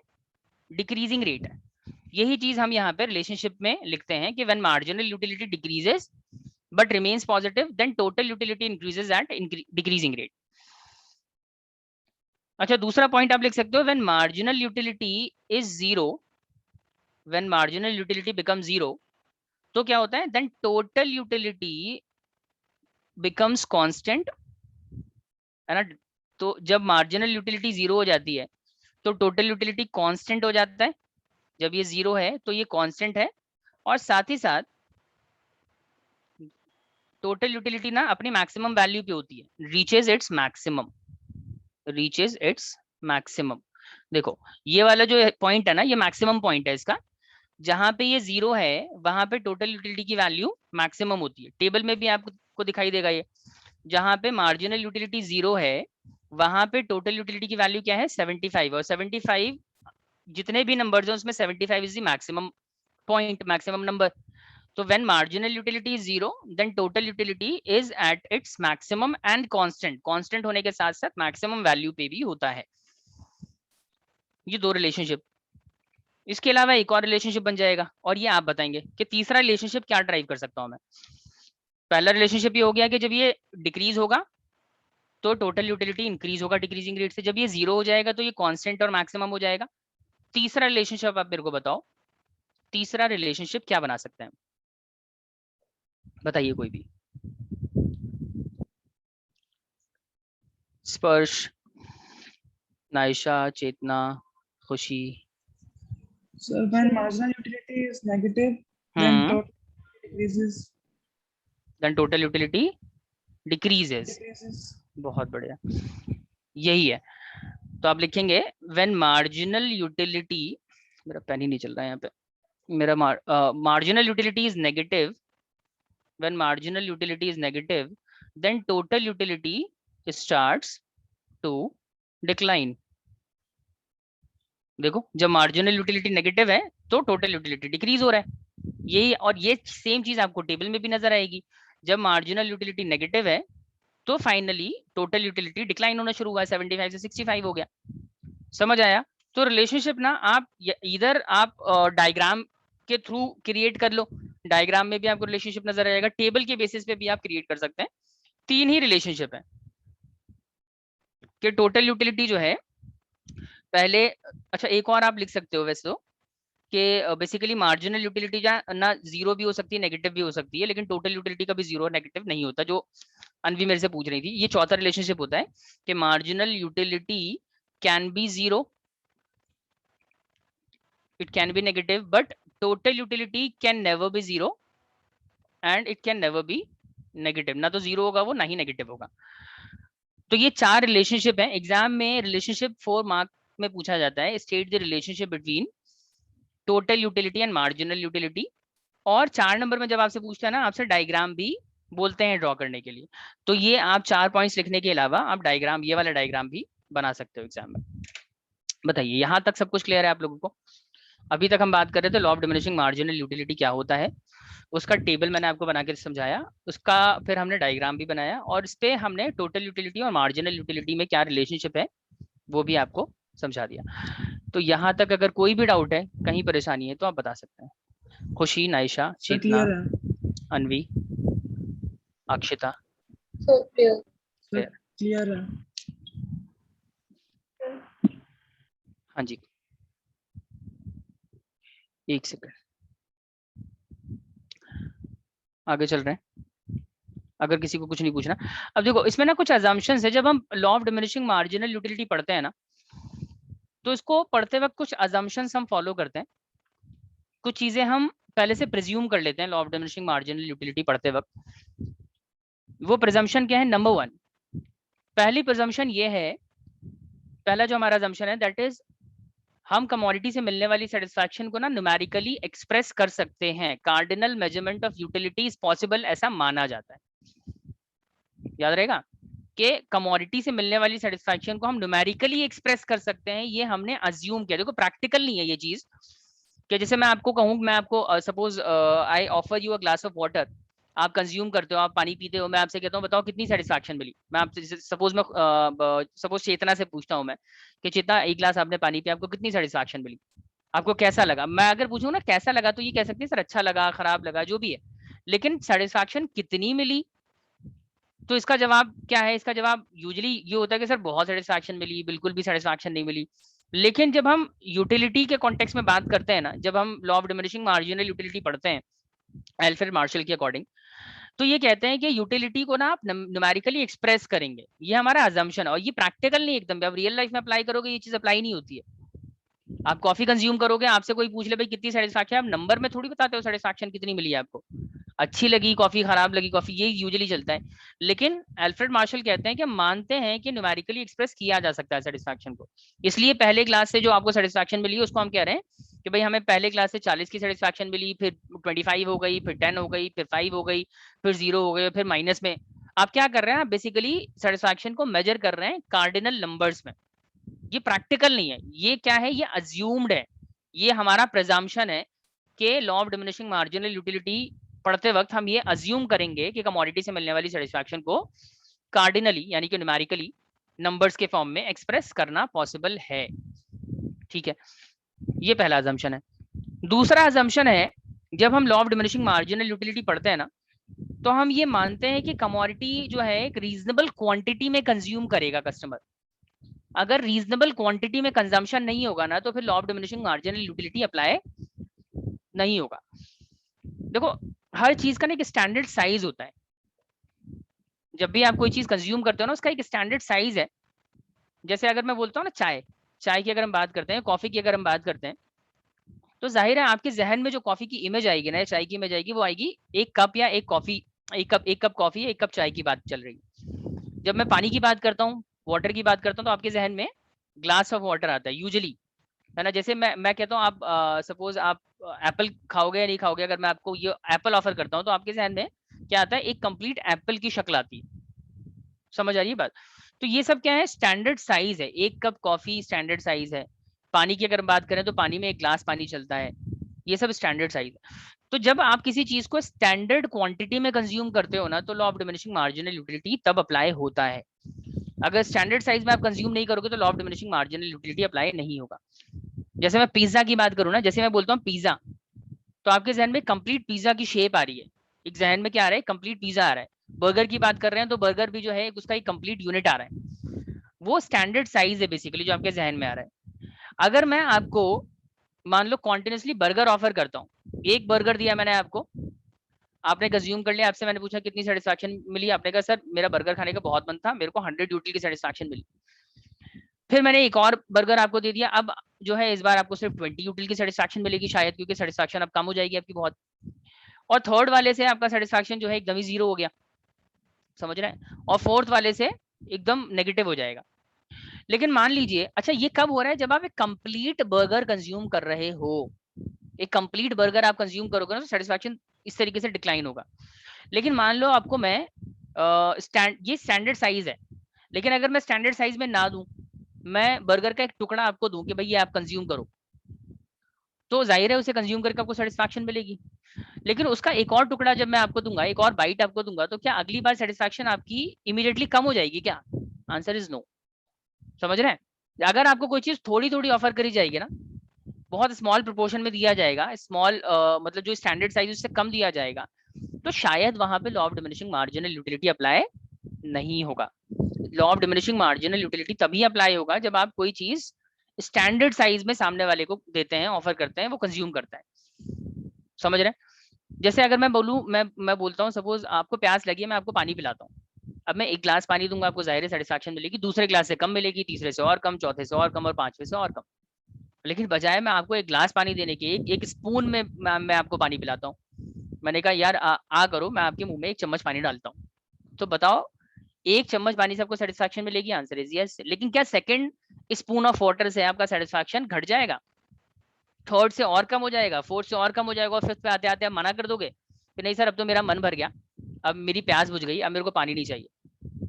डिक्रीजिंग रेट है। यही चीज हम यहाँ पे रिलेशनशिप में लिखते हैं कि when marginal utility decreases but remains positive, then total utility increases at decreasing rate. अच्छा, दूसरा पॉइंट आप लिख सकते हो, when marginal utility is 0, when marginal utility become 0, तो क्या होता है? Then total utility becomes constant, है ना। तो जब मार्जिनल यूटिलिटी 0 हो जाती है तो टोटल यूटिलिटी कांस्टेंट हो जाता है। जब ये 0 है तो ये कांस्टेंट है, और साथ ही साथ टोटल यूटिलिटी ना अपनी मैक्सिमम वैल्यू पे होती है, reaches its maximum, reaches its maximum. देखो ये वाला जो पॉइंट है ना, ये मैक्सिमम पॉइंट है इसका, जहां पे ये 0 है वहां पे टोटल यूटिलिटी की वैल्यू मैक्सिमम होती है। टेबल में भी आपको आपको दिखाई देगा ये, जहां पे मार्जिनल यूटिलिटी 0 है वहां पे टोटल यूटिलिटी की वैल्यू क्या है 75, और 75 जितने भी नंबर्स हैं उसमें 75 is the maximum point, maximum number. So when marginal utility is 0, then total utility is at its maximum and constant. Constant होने के साथ साथ maximum value पे भी होता है. ये दो रिलेशनशिप. इसके अलावा एक और रिलेशनशिप बन जाएगा, और ये आप बताएंगे कि तीसरा रिलेशनशिप क्या ड्राइव कर सकता हूं मैं. पहला रिलेशनशिप ये हो गया कि जब ये डिक्रीज होगा तो टोटल यूटिलिटी इंक्रीज होगा डिक्रीजिंग रेट से, जब ये 0 हो जाएगा तो ये कांस्टेंट और मैक्सिमम हो जाएगा. तीसरा रिलेशनशिप आप मेरे को बताओ, तीसरा रिलेशनशिप क्या बना सकते हैं, बताइए कोई भी. स्पर्श, नायशा, चेतना, खुशी. So when marginal utility is negative, then total decreases. Then total utility decreases. बहुत बढ़िया, यही है. तो आप लिखेंगे when marginal utility, मेरा पेन ही नहीं चल रहा है यहाँ पे, मेरा marginal utility is negative. When marginal utility is negative, then total utility starts to decline. देखो जब मार्जिनल यूटिलिटी नेगेटिव है तो टोटल यूटिलिटी डिक्रीज हो रहा है, यही. और ये सेम चीज आपको टेबल में भी नजर आएगी. जब मार्जिनल यूटिलिटी नेगेटिव है तो फाइनली टोटल यूटिलिटी डिक्लाइन होना शुरू हुआ, 75 से 65 हो गया. समझ आया. तो रिलेशनशिप ना आप इधर आप डायग्राम के थ्रू क्रिएट कर लो, डायग्राम में भी आपको रिलेशनशिप नजर आएगा, टेबल के बेसिस पे भी आप क्रिएट कर सकते हैं. 3 ही रिलेशनशिप है कि टोटल यूटिलिटी जो है पहले. अच्छा एक और आप लिख सकते हो वैसे तो कि बेसिकली मार्जिनल यूटिलिटी ना 0 भी हो सकती है नेगेटिव भी हो सकती है, लेकिन टोटल यूटिलिटी का भी 0 नेगेटिव नहीं होता, जो अनवी मेरे से पूछ रही थी. ये चौथा रिलेशनशिप होता है कि marginal utility can be 0, it can be negative, but total utility can never be 0 and it can never be negative. ना तो 0 होगा वो, ना ही नेगेटिव होगा. तो ये 4 रिलेशनशिप है. एग्जाम में रिलेशनशिप 4 मार्क में पूछा जाता है, state the relationship between total utility and marginal utility. और 4 नंबर में जब आपसे पूछता है ना, आपसे डायग्राम भी बोलते हैं ड्रॉ करने के लिए. तो ये आप 4 पॉइंट्स लिखने के अलावा आप डायग्राम, ये वाला डायग्राम भी बना सकते हो एग्जाम में. बताइए यहाँ तक सब कुछ क्लियर है आप लोगों को. अभी तक हम बात कर रहे थे law of diminishing marginal utility क्या होता है, उसका टेबल मैंने आपको बना के समझाया, उसका फिर हमने डायग्राम भी बनाया, और इस पे हमने टोटल यूटिलिटी और मार्जिनल यूटिलिटी में क्या रिलेशनशिप है वो भी आपको समझा दिया. तो यहाँ तक अगर कोई भी डाउट है, कहीं परेशानी है तो आप बता सकते हैं. खुशी, नायशा, चेतना, अनवी, अक्षिता. क्लियर है. हाँ जी, एक सेकंड आगे चल रहे हैं, अगर किसी को कुछ नहीं पूछना. अब देखो इसमें ना कुछ अजम्पशंस है. जब हम law of diminishing marginal utility पढ़ते हैं ना, तो इसको पढ़ते वक्त कुछ अजम्पशंस हम फॉलो करते हैं, कुछ चीजें हम पहले से प्रिज्यूम कर लेते हैं law of diminishing marginal utility पढ़ते वक्त. वो प्रिजम्पशन क्या है? नंबर 1, पहली प्रिजम्पशन ये है, पहला जो हमारा अजम्पशन है दैट इज हम कमोडिटी से मिलने वाली सेटिस्फैक्शन को ना न्यूमेरिकली एक्सप्रेस कर सकते हैं. Cardinal measurement of utility is possible, ऐसा माना जाता है. याद रहेगा कि कमोडिटी से मिलने वाली सेटिस्फैक्शन को हम न्यूमेरिकली एक्सप्रेस कर सकते हैं, ये हमने अज्यूम किया. देखो प्रैक्टिकल नहीं है ये चीज, कि जैसे मैं आपको कहूँ, मैं आपको suppose I offer you a glass of water, आप कंज्यूम करते हो, आप पानी पीते हो, मैं आपसे कहता हूँ बताओ कितनी सेटिस्फैक्शन मिली. मैं आपसे सपोज चेतना से पूछता हूँ मैं कि चेतना 1 गिलास आपने पानी पिया, आपको कितनी सेटिस्फैक्शन मिली, आपको कैसा लगा? मैं अगर पूछूं ना कैसा लगा, तो ये कह सकते हैं सर अच्छा लगा, खराब लगा, जो भी है, लेकिन सेटिस्फैक्शन कितनी मिली? तो इसका जवाब क्या है? इसका जवाब यूजुअली ये होता है कि सर बहुत सेटिस्फैक्शन मिली, बिल्कुल भी सेटिस्फैक्शन नहीं मिली. लेकिन जब हम यूटिलिटी के कॉन्टेक्स्ट में बात करते हैं ना, जब हम law of diminishing marginal utility पढ़ते हैं एल्फ्रेड मार्शल के अकॉर्डिंग, तो ये कहते हैं कि यूटिलिटी को ना आप न्यूमेरिकली एक्सप्रेस करेंगे. ये हमारा अजम्पशन है, और ये प्रैक्टिकल नहीं एकदम. आप रियल लाइफ में अप्लाई करोगे ये चीज अप्लाई नहीं होती है. आप कॉफी कंज्यूम करोगे, आपसे कोई पूछ ले भाई कितनी सेटिस्फैक्शन, आप नंबर में थोड़ी बताते हो सेटिस्फैक्शन कितनी मिली है आपको, अच्छी लगी कॉफी, खराब लगी कॉफी, ये यूजुअली चलता है. लेकिन एल्फ्रेड मार्शल कहते हैं कि मानते हैं कि न्यूमेरिकली एक्सप्रेस किया जा सकता है सेटिस्फैक्शन को. इसलिए पहले क्लास से जो आपको सेटिस्फैक्शन मिली है उसको हम कह रहे हैं कि भाई हमें पहले क्लास से 40 की सेटिस्फैक्शन मिली, फिर 25 हो गई, फिर 10 हो गई, फिर 5 हो गई, फिर 0 हो गई, फिर माइनस में। आप क्या कर रहे हैं, आप बेसिकली सेटिस्फैक्शन को मेजर कर रहे हैं कार्डिनल नंबर्स में। ये प्रैक्टिकल नहीं है, ये क्या है, ये अज्यूम्ड है, ये हमारा प्रिजम्पशन है कि law of diminishing marginal utility पढ़ते वक्त हम ये अज्यूम करेंगे कि कमोडिटी से मिलने वाली सेटिस्फैक्शन को कार्डिनली यानी कि न्यूमेरिकली नंबर्स के फॉर्म में एक्सप्रेस करना पॉसिबल है। ठीक है, ये पहला अजम्पशन है। दूसरा अजम्पशन है, जब हम law of diminishing marginal utility पढ़ते हैं ना, तो हम ये मानते हैं कि कमोडिटी जो है एक रीजनेबल क्वांटिटी में कंज्यूम करेगा कस्टमर। अगर रीजनेबल क्वांटिटी में कंजम्पशन नहीं होगा ना, तो फिर law of diminishing marginal utility apply नहीं होगा। देखो, हर चीज का ना एक स्टैंडर्ड साइज होता है। जब भी आप कोई चीज कंज्यूम करते हो ना, उसका एक स्टैंडर्ड साइज है। जैसे अगर मैं बोलता हूँ ना, चाय की अगर हम बात करते हैं, कॉफी की अगर हम बात करते हैं, तो जाहिर है आपके जहन में जो कॉफी की इमेज आएगी ना, चाय की इमेज आएगी, वो आएगी एक कप या एक कॉफी, एक कप कॉफी, एक कप चाय की बात चल रही है। जब मैं पानी की बात करता हूँ, वाटर की बात करता हूँ, तो आपके जहन में ग्लास ऑफ वाटर आता है यूजुअली, है ना। जैसे मैं कहता हूँ, आप सपोज आप एप्पल खाओगे या नहीं खाओगे, अगर मैं आपको ये एप्पल ऑफर करता हूँ, तो आपके जहन में क्या आता है, एक कंप्लीट एप्पल की शक्ल आती है। समझ आ रही है बात? तो ये सब क्या है, स्टैंडर्ड साइज है। एक कप कॉफी स्टैंडर्ड साइज है। पानी की अगर बात करें तो पानी में एक ग्लास पानी चलता है, ये सब स्टैंडर्ड साइज है। तो जब आप किसी चीज को स्टैंडर्ड क्वांटिटी में कंज्यूम करते हो ना, तो law of diminishing marginal utility तब अप्लाई होता है। अगर स्टैंडर्ड साइज में आप कंज्यूम नहीं करोगे, तो law of diminishing marginal utility apply नहीं होगा। जैसे मैं पिज्जा की बात करूँ ना, जैसे मैं बोलता हूँ पिज्जा, तो आपके जहन में कंप्लीट पिज्जा की शेप आ रही है। एक जहन में क्या आ रहा है, कंप्लीट पिज्जा आ रहा है। बर्गर की बात कर रहे हैं, तो बर्गर भी जो है उसका एक कंप्लीट यूनिट आ रहा है। वो स्टैंडर्ड साइज है बेसिकली जो आपके जहन में आ रहा है। अगर मैं आपको मान लो कॉन्टिन्यूसली बर्गर ऑफर करता हूँ, एक बर्गर दिया मैंने आपको, आपने कंज्यूम कर लिया, आपसे मैंने पूछा कितनी सेटिस्फैक्शन मिली, आपने कहा सर मेरा बर्गर खाने का बहुत मन था, मेरे को 100 यूटिल की सेटिस्फैक्शन मिली। फिर मैंने एक और बर्गर आपको दे दिया, अब जो है इस बार आपको सिर्फ 20 यूटिल की सेटिस्फैक्शन मिलेगी शायद, क्योंकि सेटिस्फैक्शन अब कम हो जाएगी आपकी बहुत। और थर्ड वाले से आपका सेटिस्फैक्शन जो है एकदम ही 0 हो गया, समझ रहे हैं, और फोर्थ वाले से एकदम नेगेटिव हो जाएगा। लेकिन मान लीजिए, अच्छा ये कब हो रहा है, जब आप एक कंप्लीट बर्गर कंज्यूम कर रहे हो। एक कंप्लीट बर्गर आप कंज्यूम करोगे ना, तो सेटिस्फैक्शन इस तरीके से डिक्लाइन होगा। लेकिन मान लो आपको मैं ये स्टैंडर्ड साइज है, लेकिन अगर मैं स्टैंडर्ड साइज में ना दूं, मैं बर्गर का एक टुकड़ा आपको दूं कि भाई ये आप कंज्यूम करो, तो जाहिर है उसे कंज्यूम करके आपको सेटिस्फैक्शन मिलेगी। लेकिन उसका एक और टुकड़ा जब मैं आपको दूंगा, एक और बाइट आपको दूंगा, तो क्या अगली बार सेटिस्फैक्शन आपकी इमीडिएटली कम हो जाएगी क्या? Answer is no. समझ रहे हैं? अगर आपको कोई चीज थोड़ी थोड़ी ऑफर करी जाएगी ना, बहुत स्मॉल प्रोपोर्शन में दिया जाएगा, स्मॉल मतलब जो स्टैंडर्ड साइज उससे कम दिया जाएगा, तो शायद वहां पे law of diminishing marginal utility apply नहीं होगा। Law of diminishing marginal utility तभी अप्लाई होगा जब आप कोई चीज स्टैंडर्ड साइज में सामने वाले को देते हैं, ऑफर करते हैं, वो कंज्यूम करता है। समझ रहे हैं? जैसे अगर मैं बोलूं, मैं बोलता हूँ सपोज आपको प्यास लगी है, मैं आपको पानी पिलाता हूँ। अब मैं एक ग्लास पानी दूंगा, आपको जाहिर है सेटिस्फैक्शन मिलेगी, दूसरे ग्लास से कम मिलेगी, तीसरे से और कम, चौथे से और कम, और पांचवे से और कम। लेकिन बजाय मैं आपको एक ग्लास पानी देने के एक स्पून में मैं आपको पानी पिलाता हूँ। मैंने कहा यार आ करो, मैं आपके मुंह में एक चम्मच पानी डालता हूँ, तो बताओ एक चम्मच पानी से आपको सेटिस्फैक्शन मिलेगी? Answer is yes. लेकिन क्या सेकंड स्पून ऑफ वाटर से आपका सेटिस्फैक्शन घट जाएगा? थर्ड से और कम हो जाएगा, फोर्थ से और कम हो जाएगा, और फिफ्थ पे आते आते आप मना कर दोगे कि नहीं सर अब तो मेरा मन भर गया, अब मेरी प्यास बुझ गई, अब मेरे को पानी नहीं चाहिए।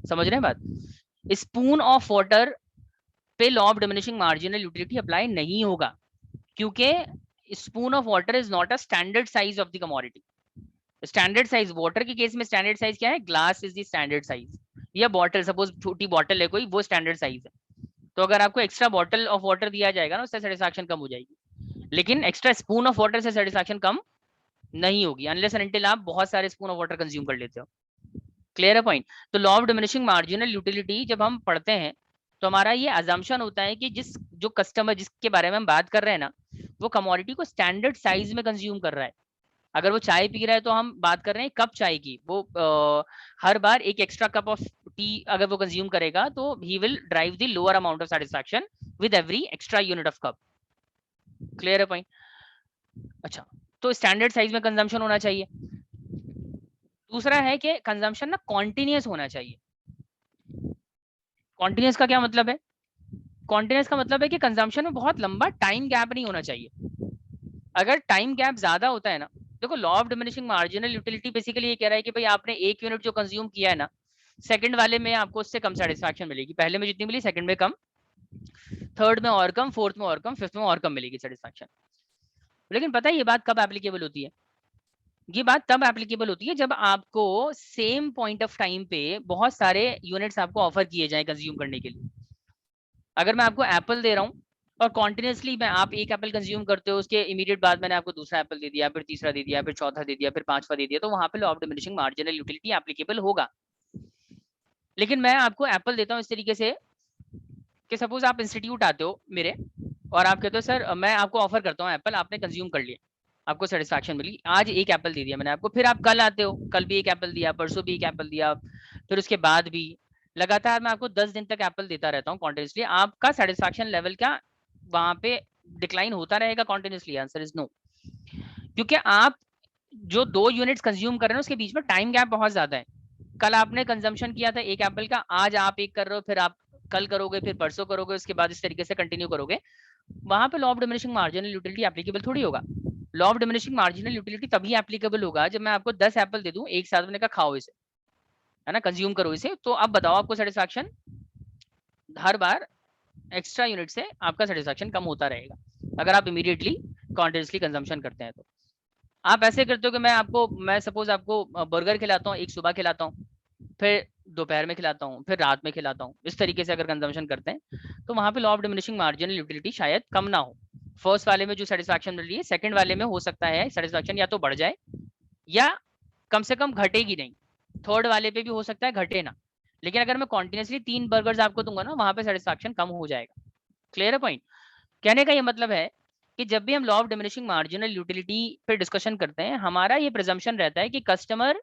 समझ रहे हैं बात? स्पून ऑफ वाटर पे law of diminishing marginal utility apply नहीं होगा, क्योंकि spoon of water is not a standard size of the commodity. Standard size water के केस में स्टैंडर्ड साइज क्या है? Glass is the standard size, या bottle, suppose छोटी बॉटल है कोई, वो स्टैंडर्ड साइज है। तो अगर आपको एक्स्ट्रा बॉटल ऑफ वाटर दिया जाएगा ना, उससे सेटिस्फैक्शन कम हो जाएगी, लेकिन एक्स्ट्रा स्पून ऑफ वाटर से सेटिस्फैक्शन कम नहीं होगी, अनलेस एंड अनटिल आप बहुत सारे स्पून ऑफ वाटर कंज्यूम कर लेते हो। क्लियर है पॉइंट? तो law of diminishing marginal utility जब हम पढ़ते हैं, तो हमारा ये अजम्पशन होता है कि जो कस्टमर जिसके बारे में हम बात कर रहे हैं ना, वो कमोडिटी को स्टैंडर्ड साइज में कंज्यूम कर रहा है। अगर वो चाय पी रहा है, तो हम बात कर रहे हैं कप चाय की, वो हर बार एक एक्स्ट्रा कप ऑफ टी अगर वो कंज्यूम करेगा, तो he will drive the lower amount of satisfaction with every extra unit of cup. Clear है पॉइंट? अच्छा, तो स्टैंडर्ड साइज में कंजम्पशन होना चाहिए। दूसरा है कि कंजम्पशन ना कॉन्टिन्यूअस होना चाहिए। कॉन्टिन्यूअस का क्या मतलब है? कॉन्टिन्यूअस का मतलब है कि कंजम्पशन में बहुत लंबा टाइम गैप नहीं होना चाहिए। अगर टाइम गैप ज्यादा होता है ना, देखो law of diminishing marginal utility basically ये कह रहा है कि भाई आपने 1 यूनिट जो कंज्यूम किया है ना, सेकंड वाले में आपको उससे कम सेटिस्फैक्शन मिलेगी, पहले में जितनी मिली सेकंड में कम, थर्ड में और कम, फोर्थ में और कम, फिफ्थ में और कम मिलेगी सेटिस्फैक्शन। लेकिन पता है ये बात कब एप्लीकेबल होती है? ये बात तब एप्लीकेबल होती है जब आपको सेम पॉइंट ऑफ टाइम पे बहुत सारे यूनिट्स आपको ऑफर किए जाए कंज्यूम करने के लिए। अगर मैं आपको एप्पल दे रहा हूँ और कॉन्टिन्यूसली मैं आप एक एप्पल कंज्यूम करते हो, उसके इमीडिएट बाद मैंने आपको दूसरा एप्पल दे दिया, फिर तीसरा दे दिया, फिर चौथा दे दिया, फिर पांचवा दे दिया, तो वहां पे law of diminishing marginal utility applicable होगा। लेकिन मैं आपको एप्पल देता हूँ इस तरीके से कि सपोज आप इंस्टीट्यूट आते हो मेरे और आप कहते हो सर मैं आपको ऑफर करता हूँ एप्पल, आपने कंज्यूम कर लिया, आपको सेटिस्फैक्शन मिली, आज एक एप्पल दे दिया मैंने आपको, फिर आप कल आते हो, कल भी एक एप्पल दिया, परसों भी एक एप्पल दिया, फिर उसके बाद भी लगातार मैं आपको 10 दिन तक एप्पल देता रहता हूँ कॉन्टिन्यूसली, आपका सेटिस्फैक्शन लेवल क्या वहां पे डिक्लाइन होता रहेगा कॉन्टिन्यूसली? आंसर इज नो, क्योंकि आप जो 2 यूनिट्स कंज्यूम कर रहे हैं उसके बीच में टाइम गैप बहुत ज्यादा है। कल आपने कंजम्पशन किया था एक एप्पल का, आज आप एक कर रहे हो, फिर आप कल करोगे, फिर परसों करोगे, उसके बाद इस तरीके से कंटिन्यू करोगे, वहां पे law of diminishing marginal utility applicable थोड़ी होगा। Law of diminishing marginal utility तभी एप्लीकेबल होगा जब मैं आपको 10 एप्पल दे दूं एक साथ, मैंने कहा खाओ इसे, है ना, कंज्यूम करो इसे, तो अब बताओ आपको सेटिस्फैक्शन हर बार एक्स्ट्रा यूनिट से आपका सेटिस्फैक्शन कम होता रहेगा अगर आप इमीडिएटली कॉन्टिन्यूसली कंजम्पशन करते हैं। तो आप ऐसे करते हो कि मैं सपोज आपको बर्गर खिलाता हूँ, एक सुबह खिलाता हूँ, फिर दोपहर में खिलाता हूँ, फिर रात में खिलाता हूँ, इस तरीके से अगर कंजम्पशन करते हैं तो वहां पे law of diminishing marginal utility शायद कम ना हो। फर्स्ट वाले में जो सेटिस्फैक्शन मिल रही है, सेकंड वाले में हो सकता है सेटिस्फैक्शन या तो बढ़ जाए या कम से कम घटेगी नहीं, थर्ड वाले पे भी हो सकता है घटे ना, लेकिन अगर मैं कॉन्टिन्यूसली 3 बर्गर्स आपको दूंगा ना, वहां पे सेटिस्फैक्शन कम हो जाएगा। क्लियर है पॉइंट? कहने का ये मतलब है कि जब भी हम law of diminishing marginal utility पे डिस्कशन करते हैं, हमारा ये प्रिजम्पशन रहता है कि कस्टमर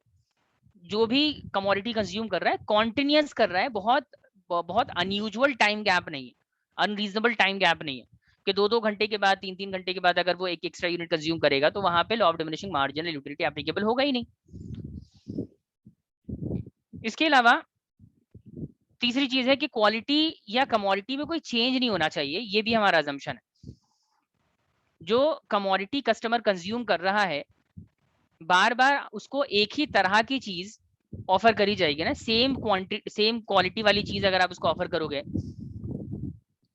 जो भी कमोडिटी कंज्यूम कर रहा है कॉन्टिन्यूस कर रहा है, बहुत बहुत अनयूजुअल टाइम गैप नहीं है, अनरीजनेबल टाइम गैप नहीं है कि 2-2 घंटे के बाद, 3-3 घंटे के बाद अगर वो एक एक्स्ट्रा यूनिट कंज्यूम करेगा तो वहां पे law of diminishing marginal utility applicable होगा ही नहीं। इसके अलावा तीसरी चीज है कि क्वालिटी या कमोडिटी में कोई चेंज नहीं होना चाहिए, ये भी हमारा अजम्पशन है। जो कमोडिटी कस्टमर कंज्यूम कर रहा है बार बार उसको एक ही तरह की चीज ऑफर करी जाएगी ना, सेम क्वांटिटी सेम क्वालिटी वाली चीज अगर आप उसको ऑफर करोगे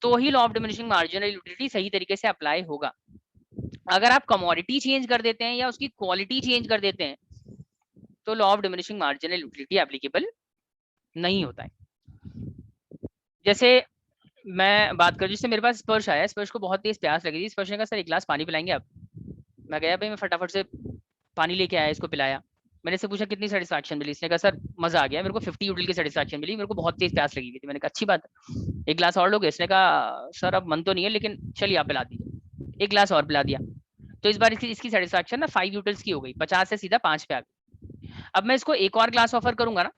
तो ही law of diminishing marginal utility सही तरीके से अप्लाई होगा। अगर आप कमोडिटी चेंज कर देते हैं या उसकी क्वालिटी चेंज कर देते हैं तो law of diminishing marginal utility applicable नहीं होता है। जैसे मैं बात कर, जिससे मेरे पास स्पर्श आया, स्पर्श को बहुत तेज प्यास लगी थी, स्पर्श ने कहा सर एक गिलास पानी पिलाएंगे आप? मैं गया भाई, मैं फटाफट से पानी लेके आया, इसको पिलाया। मैंने इससे पूछा कितनी सेटिस्फैक्शन मिली? इसने कहा सर मजा आ गया, मेरे को 50 यूटिल की सेटिस्फैक्शन मिली, मेरे को बहुत तेज प्यास लगी हुई थी। मैंने कहा अच्छी बात है, एक गिलास और लोगे? इसने कहा सर अब मन तो नहीं है लेकिन चलिए आप पिला दीजिए। एक गिलास और पिला दिया, तो इस बार इसकी सेटिस्फैक्शन ना 5 यूटिल्स की हो गई, 50 से सीधा 5 पे आ गई। अब मैं इसको एक और ग्लास ऑफर करूंगा ना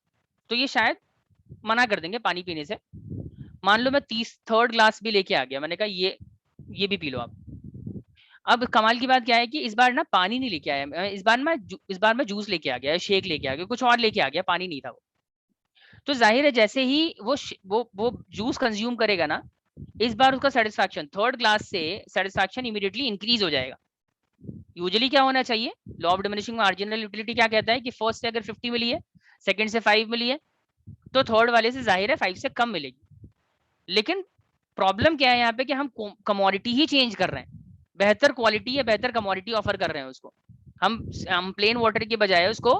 तो ये शायद मना कर देंगे पानी पीने से। मान लो मैं 3rd ग्लास भी लेके आ गया, मैंने कहा ये भी पी लो आप। अब कमाल की बात क्या है कि इस बार ना पानी नहीं लेके आया, इस बार मैं जूस लेके आ गया, शेक लेके आ गया, कुछ और लेके आ गया, पानी नहीं था वो। तो जाहिर है जैसे ही वो जूस कंज्यूम करेगा ना, इस बार उसका सेटिस्फैक्शन 3rd ग्लास से सेटिस्फैक्शन इमीडिएटली इंक्रीज हो जाएगा। यूजुअली क्या होना चाहिए, law of diminishing marginal utility क्या कहता है कि फर्स्ट से अगर 50 मिली है, सेकंड से 5 मिली है, तो थर्ड वाले से जाहिर है 5 से कम मिलेगी। लेकिन प्रॉब्लम क्या है यहाँ पे कि हम कमोडिटी ही चेंज कर रहे हैं, बेहतर क्वालिटी या बेहतर कमोडिटी ऑफर कर रहे हैं उसको। हम प्लेन वाटर के बजाय उसको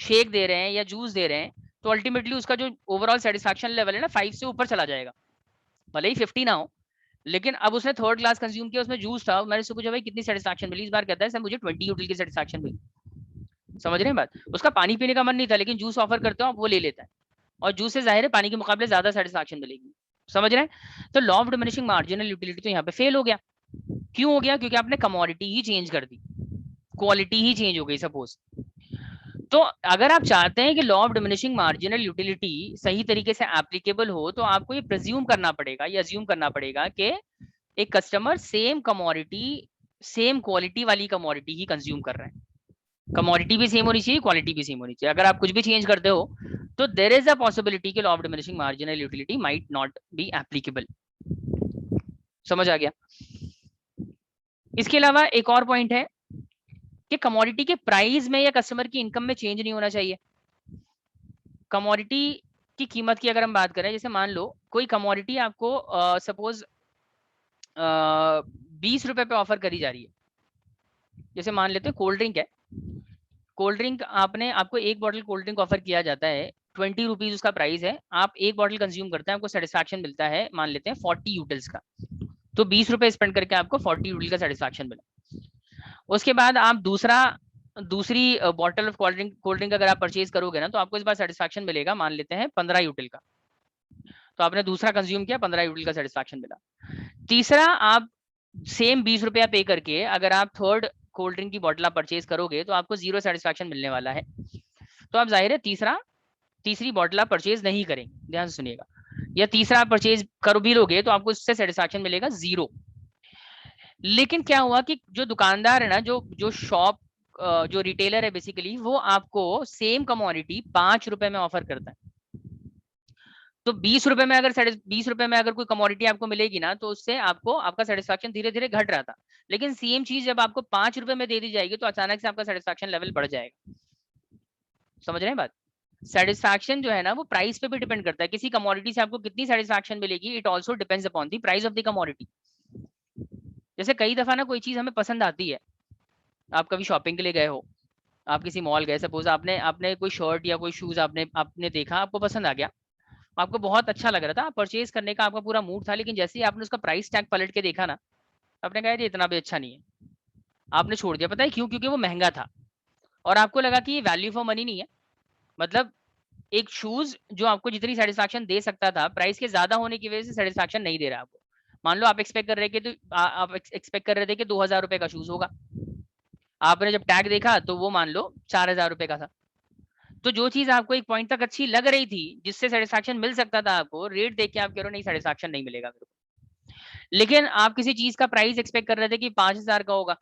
शेक दे रहे हैं या जूस दे रहे हैं, तो अल्टीमेटली उसका जो ओवरऑल सेटिस्फैक्शन लेवल है ना 5 से ऊपर चला जाएगा, भले ही 50 ना हो। लेकिन अब उसने 3rd ग्लास कंज्यूम किया, उसमें जूस था, मैंने उससे पूछा भाई कितनी सेटिस्फैक्शन मिली? इस बार कहता है सर मुझे 20 यूटिल की सेटिस्फैक्शन मिली। समझ रहे हैं बात? उसका पानी पीने का मन नहीं था लेकिन जूस ऑफर करते हो वो ले लेता है, और जूस से जाहिर है पानी के मुकाबले ज्यादा सेटिस्फैक्शन मिलेगी। समझ रहे हैं? तो law of diminishing marginal utility तो यहाँ पे फेल हो गया। क्यों हो गया? क्योंकि आपने कमोडिटी ही चेंज कर दी, क्वालिटी ही चेंज हो गई सपोज। तो अगर आप चाहते हैं कि law of diminishing marginal utility सही तरीके से एप्लीकेबल हो, तो आपको ये प्रिज्यूम करना पड़ेगा या अज्यूम करना पड़ेगा कि एक customer same commodity same quality वाली कमोडिटी ही कंज्यूम कर रहे हैं। कमोडिटी भी सेम होनी चाहिए, क्वालिटी भी सेम होनी चाहिए। अगर आप कुछ भी चेंज करते हो तो देयर इज अ पॉसिबिलिटी कि law of diminishing marginal utility might not be applicable. समझ आ गया? इसके अलावा एक और पॉइंट है कि कमोडिटी के प्राइस में या कस्टमर की इनकम में चेंज नहीं होना चाहिए। कमोडिटी की कीमत की अगर हम बात करें, जैसे मान लो कोई कमोडिटी आपको सपोज 20 रुपए पे ऑफर करी जा रही है। जैसे मान लेते हैं कोल्ड ड्रिंक है, कोल्ड ड्रिंक आपको एक बॉटल कोल्ड ड्रिंक ऑफर किया जाता है, 20 रुपीज उसका प्राइस है। आप एक बॉटल कंज्यूम करते हैं, आपको सेटिस्फैक्शन मिलता है मान लेते हैं 40 यूटिल्स का, तो 20 रुपए स्पेंड करके आपको 40 यूटिल का सेटिस्फैक्शन मिला। उसके बाद आप दूसरी बॉटल ऑफ कोल्ड ड्रिंक अगर आप परचेज करोगे ना, तो आपको इस बार सेटिस्फैक्शन मिलेगा मान लेते हैं 15 यूटिल का। तो आपने दूसरा कंज्यूम किया, 15 यूटिल का सेटिस्फैक्शन मिला। तीसरा, आप सेम 20 रुपया पे करके अगर आप थर्ड कोल्ड ड्रिंक की बॉटल आप परचेज करोगे तो आपको 0 सेटिस्फैक्शन मिलने वाला है। तो आप जाहिर है तीसरी बॉटल आप परचेज नहीं करेंगे, ध्यान से सुनिएगा। या तीसरा आप परचेज कर भी लोगे तो आपको उससे सेटिस्फैक्शन मिलेगा 0। लेकिन क्या हुआ कि जो दुकानदार है ना, जो शॉप जो रिटेलर है बेसिकली, वो आपको सेम कमोडिटी 5 रुपए में ऑफर करता है। तो 20 रुपए में अगर कोई कमोडिटी आपको मिलेगी ना, तो उससे आपका सेटिस्फैक्शन धीरे धीरे घट रहा था। लेकिन सेम चीज जब आपको 5 रुपए में दे दी जाएगी तो अचानक से आपका सेटिस्फैक्शन लेवल बढ़ जाएगा। समझ रहे हैं बात? सेटिस्फैक्शन जो है ना, वो प्राइस पे भी डिपेंड करता है। किसी कमोडिटी से आपको कितनी सेटिस्फैक्शन मिलेगी, it also depends upon the price of the commodity. जैसे कई दफा ना कोई चीज हमें पसंद आती है, आप कभी शॉपिंग के लिए गए हो, आप किसी मॉल गए, सपोज आपने कोई शर्ट या कोई शूज आपने देखा, आपको पसंद आ गया, आपको बहुत अच्छा लग रहा था, परचेज करने का आपका पूरा मूड था। लेकिन जैसे ही आपने उसका प्राइस टैग पलट के देखा ना, आपने कहा ये इतना भी अच्छा नहीं है, आपने छोड़ दिया। पता है क्यों? क्योंकि वो महंगा था और आपको लगा कि ये वैल्यू फॉर मनी नहीं है। मतलब एक शूज जो आपको जितनी सेटिस्फैक्शन दे सकता था, प्राइस के ज्यादा होने की वजह से सेटिस्फैक्शन नहीं दे रहा आपको। मान लो आप एक्सपेक्ट कर रहे थे कि 2000 रुपए का शूज होगा, आपने जब टैग देखा तो वो मान लो 4000 रुपए का था। तो जो चीज आपको एक पॉइंट तक अच्छी लग रही थी, जिससे सेटिस्फैक्शन मिल सकता था आपको, रेट देख के आप कह रहे हो नहीं सेटिस्फैक्शन नहीं मिलेगा मेरे को। लेकिन आप किसी चीज का प्राइस एक्सपेक्ट कर रहे थे कि 5000 का होगा,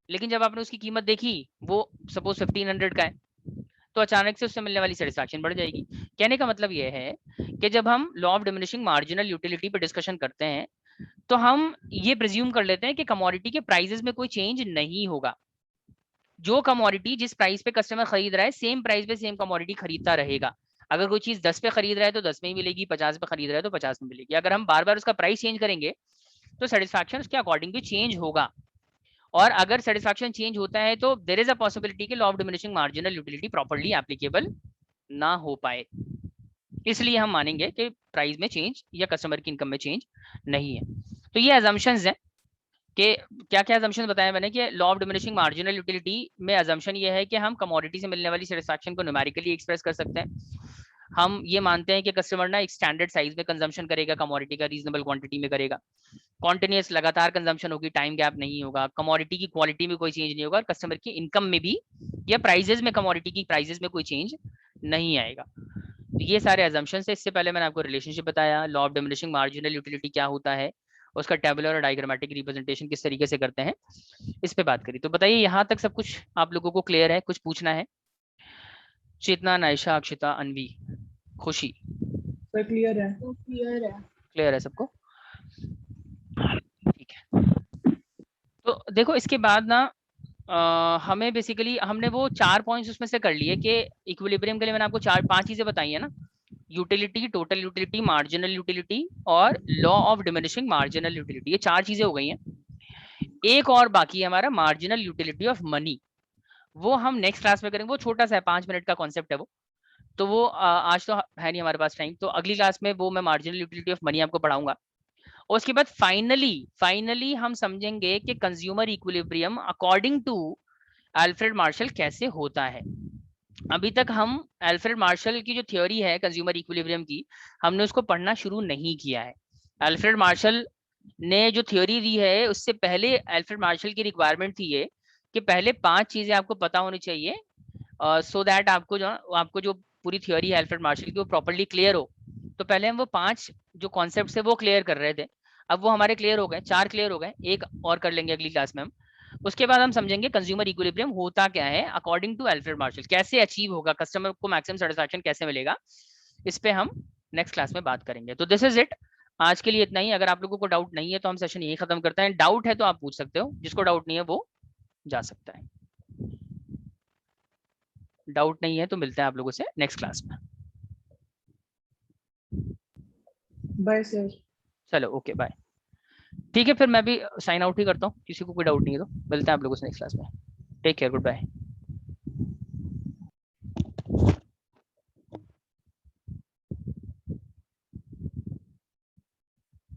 लेकिन जब आपने उसकी कीमत देखी वो सपोज 1500 का है, तो अचानक से उससे मिलने वाली सेटिस्फैक्शन बढ़ जाएगी। कहने का मतलब यह है कि जब हम law of diminishing marginal utility पे डिस्कशन करते हैं, तो हम ये प्रिज्यूम कर लेते हैं कि कमोडिटी के प्राइसेस में कोई चेंज नहीं होगा। जो कमोडिटी जिस प्राइस पे कस्टमर खरीद रहा है, सेम प्राइस पे सेम कमोडिटी खरीदता रहेगा। अगर कोई चीज 10 पे खरीद रहा है तो 10 में ही मिलेगी, 50 पे खरीद रहा है तो 50 में मिलेगी। अगर हम बार बार उसका प्राइस चेंज करेंगे तो सेटिस्फैक्शन उसके अकॉर्डिंग भी चेंज होगा। और अगर सेटिस्फैक्शन चेंज होता है तो देयर इज अ पॉसिबिलिटी कि law of diminishing marginal utility properly applicable ना हो पाए। इसलिए हम मानेंगे कि प्राइस में चेंज या कस्टमर की इनकम में चेंज नहीं है। तो ये अजम्पशंस हैं कि क्या क्या अजम्पशन बताया मैंने कि law of diminishing marginal utility में अजम्पशन ये है कि हम कमोडिटी से मिलने वाली सेटिस्फैक्शन को न्यूमेरिकली एक्सप्रेस कर सकते हैं। हम ये मानते हैं कि कस्टमर ना एक स्टैंडर्ड साइज में कंजम्पशन करेगा, कमोडिटी का रीजनेबल क्वांटिटी में करेगा, कॉन्टिन्यूस लगातार कंजम्पशन होगी, टाइम गैप नहीं होगा, कमोडिटी की क्वालिटी में कोई चेंज नहीं होगा, कस्टमर की इनकम में भी या प्राइजेस में, कमोडिटी की प्राइजेस में कोई चेंज नहीं आएगा। तो ये सारे अजम्पशन है। इससे पहले मैंने आपको रिलेशनशिप बताया, law of diminishing marginal utility क्या होता है, उसका टेबुलर और डायग्रामेटिक रिप्रेजेंटेशन किस तरीके से करते हैं, इस पे बात करी। तो बताइए यहाँ तक सब कुछ आप लोगों को क्लियर है? कुछ पूछना है? चेतना, नायशा, अक्षिता, अनवी, खुशी, सर क्लियर है? क्लियर है सबको? ठीक है। तो देखो इसके बाद ना हमें बेसिकली हमने वो 4 पॉइंट्स उसमें से कर लिए कि इक्विलिब्रियम के लिए मैंने आपको 4-5 चीजें बताई है ना, utility, total utility, marginal utility और law of diminishing marginal utility. ये 4 चीजें हो गई हैं। एक और बाकी है हमारा मार्जिनल यूटिलिटी ऑफ मनी, वो हम नेक्स्ट क्लास में करेंगे। वो छोटा सा है, 5 मिनट का कॉन्सेप्ट है वो, तो वो आज तो है नहीं हमारे पास टाइम, तो अगली क्लास में वो मैं मार्जिनल यूटिलिटी ऑफ मनी आपको पढ़ाऊंगा। उसके बाद फाइनली हम समझेंगे कि consumer equilibrium according to Alfred Marshall कैसे होता है। अभी तक हम अल्फ्रेड मार्शल की जो थ्योरी है कंज्यूमर इक्विलिब्रियम की, हमने उसको पढ़ना शुरू नहीं किया है। अल्फ्रेड मार्शल ने जो थ्योरी दी है, उससे पहले अल्फ्रेड मार्शल की रिक्वायरमेंट थी ये कि पहले 5 चीजें आपको पता होनी चाहिए सो दैट आपको जो पूरी थ्योरी है अल्फ्रेड मार्शल की वो प्रॉपर्ली क्लियर हो। तो पहले हम वो 5 जो कॉन्सेप्ट है वो क्लियर कर रहे थे, अब वो हमारे क्लियर हो गए, 4 क्लियर हो गए, एक और कर लेंगे अगली क्लास में हम। उसके बाद हम समझेंगे कंज्यूमर इक्विलिब्रियम होता क्या है अकॉर्डिंग टू अल्फ्रेड मार्शल, कैसे अचीव होगा, कस्टमर को मैक्सिमम सेटिस्फैक्शन कैसे मिलेगा, इस पे हम नेक्स्ट क्लास में बात करेंगे। तो दिस इज इट। आज के लिए इतना ही। अगर आप लोगों को डाउट नहीं है तो हम सेशन यही खत्म करते हैं। डाउट है तो आप पूछ सकते हो, जिसको डाउट नहीं है वो जा सकता है। डाउट नहीं है तो मिलते हैं आप लोगों से नेक्स्ट क्लास में। Bye sir. चलो ओके बाय। ठीक है, फिर मैं भी साइन आउट ही करता हूँ, किसी को कोई डाउट नहीं है तो मिलते हैं आप लोगों से नेक्स्ट क्लास में। Take care, good bye.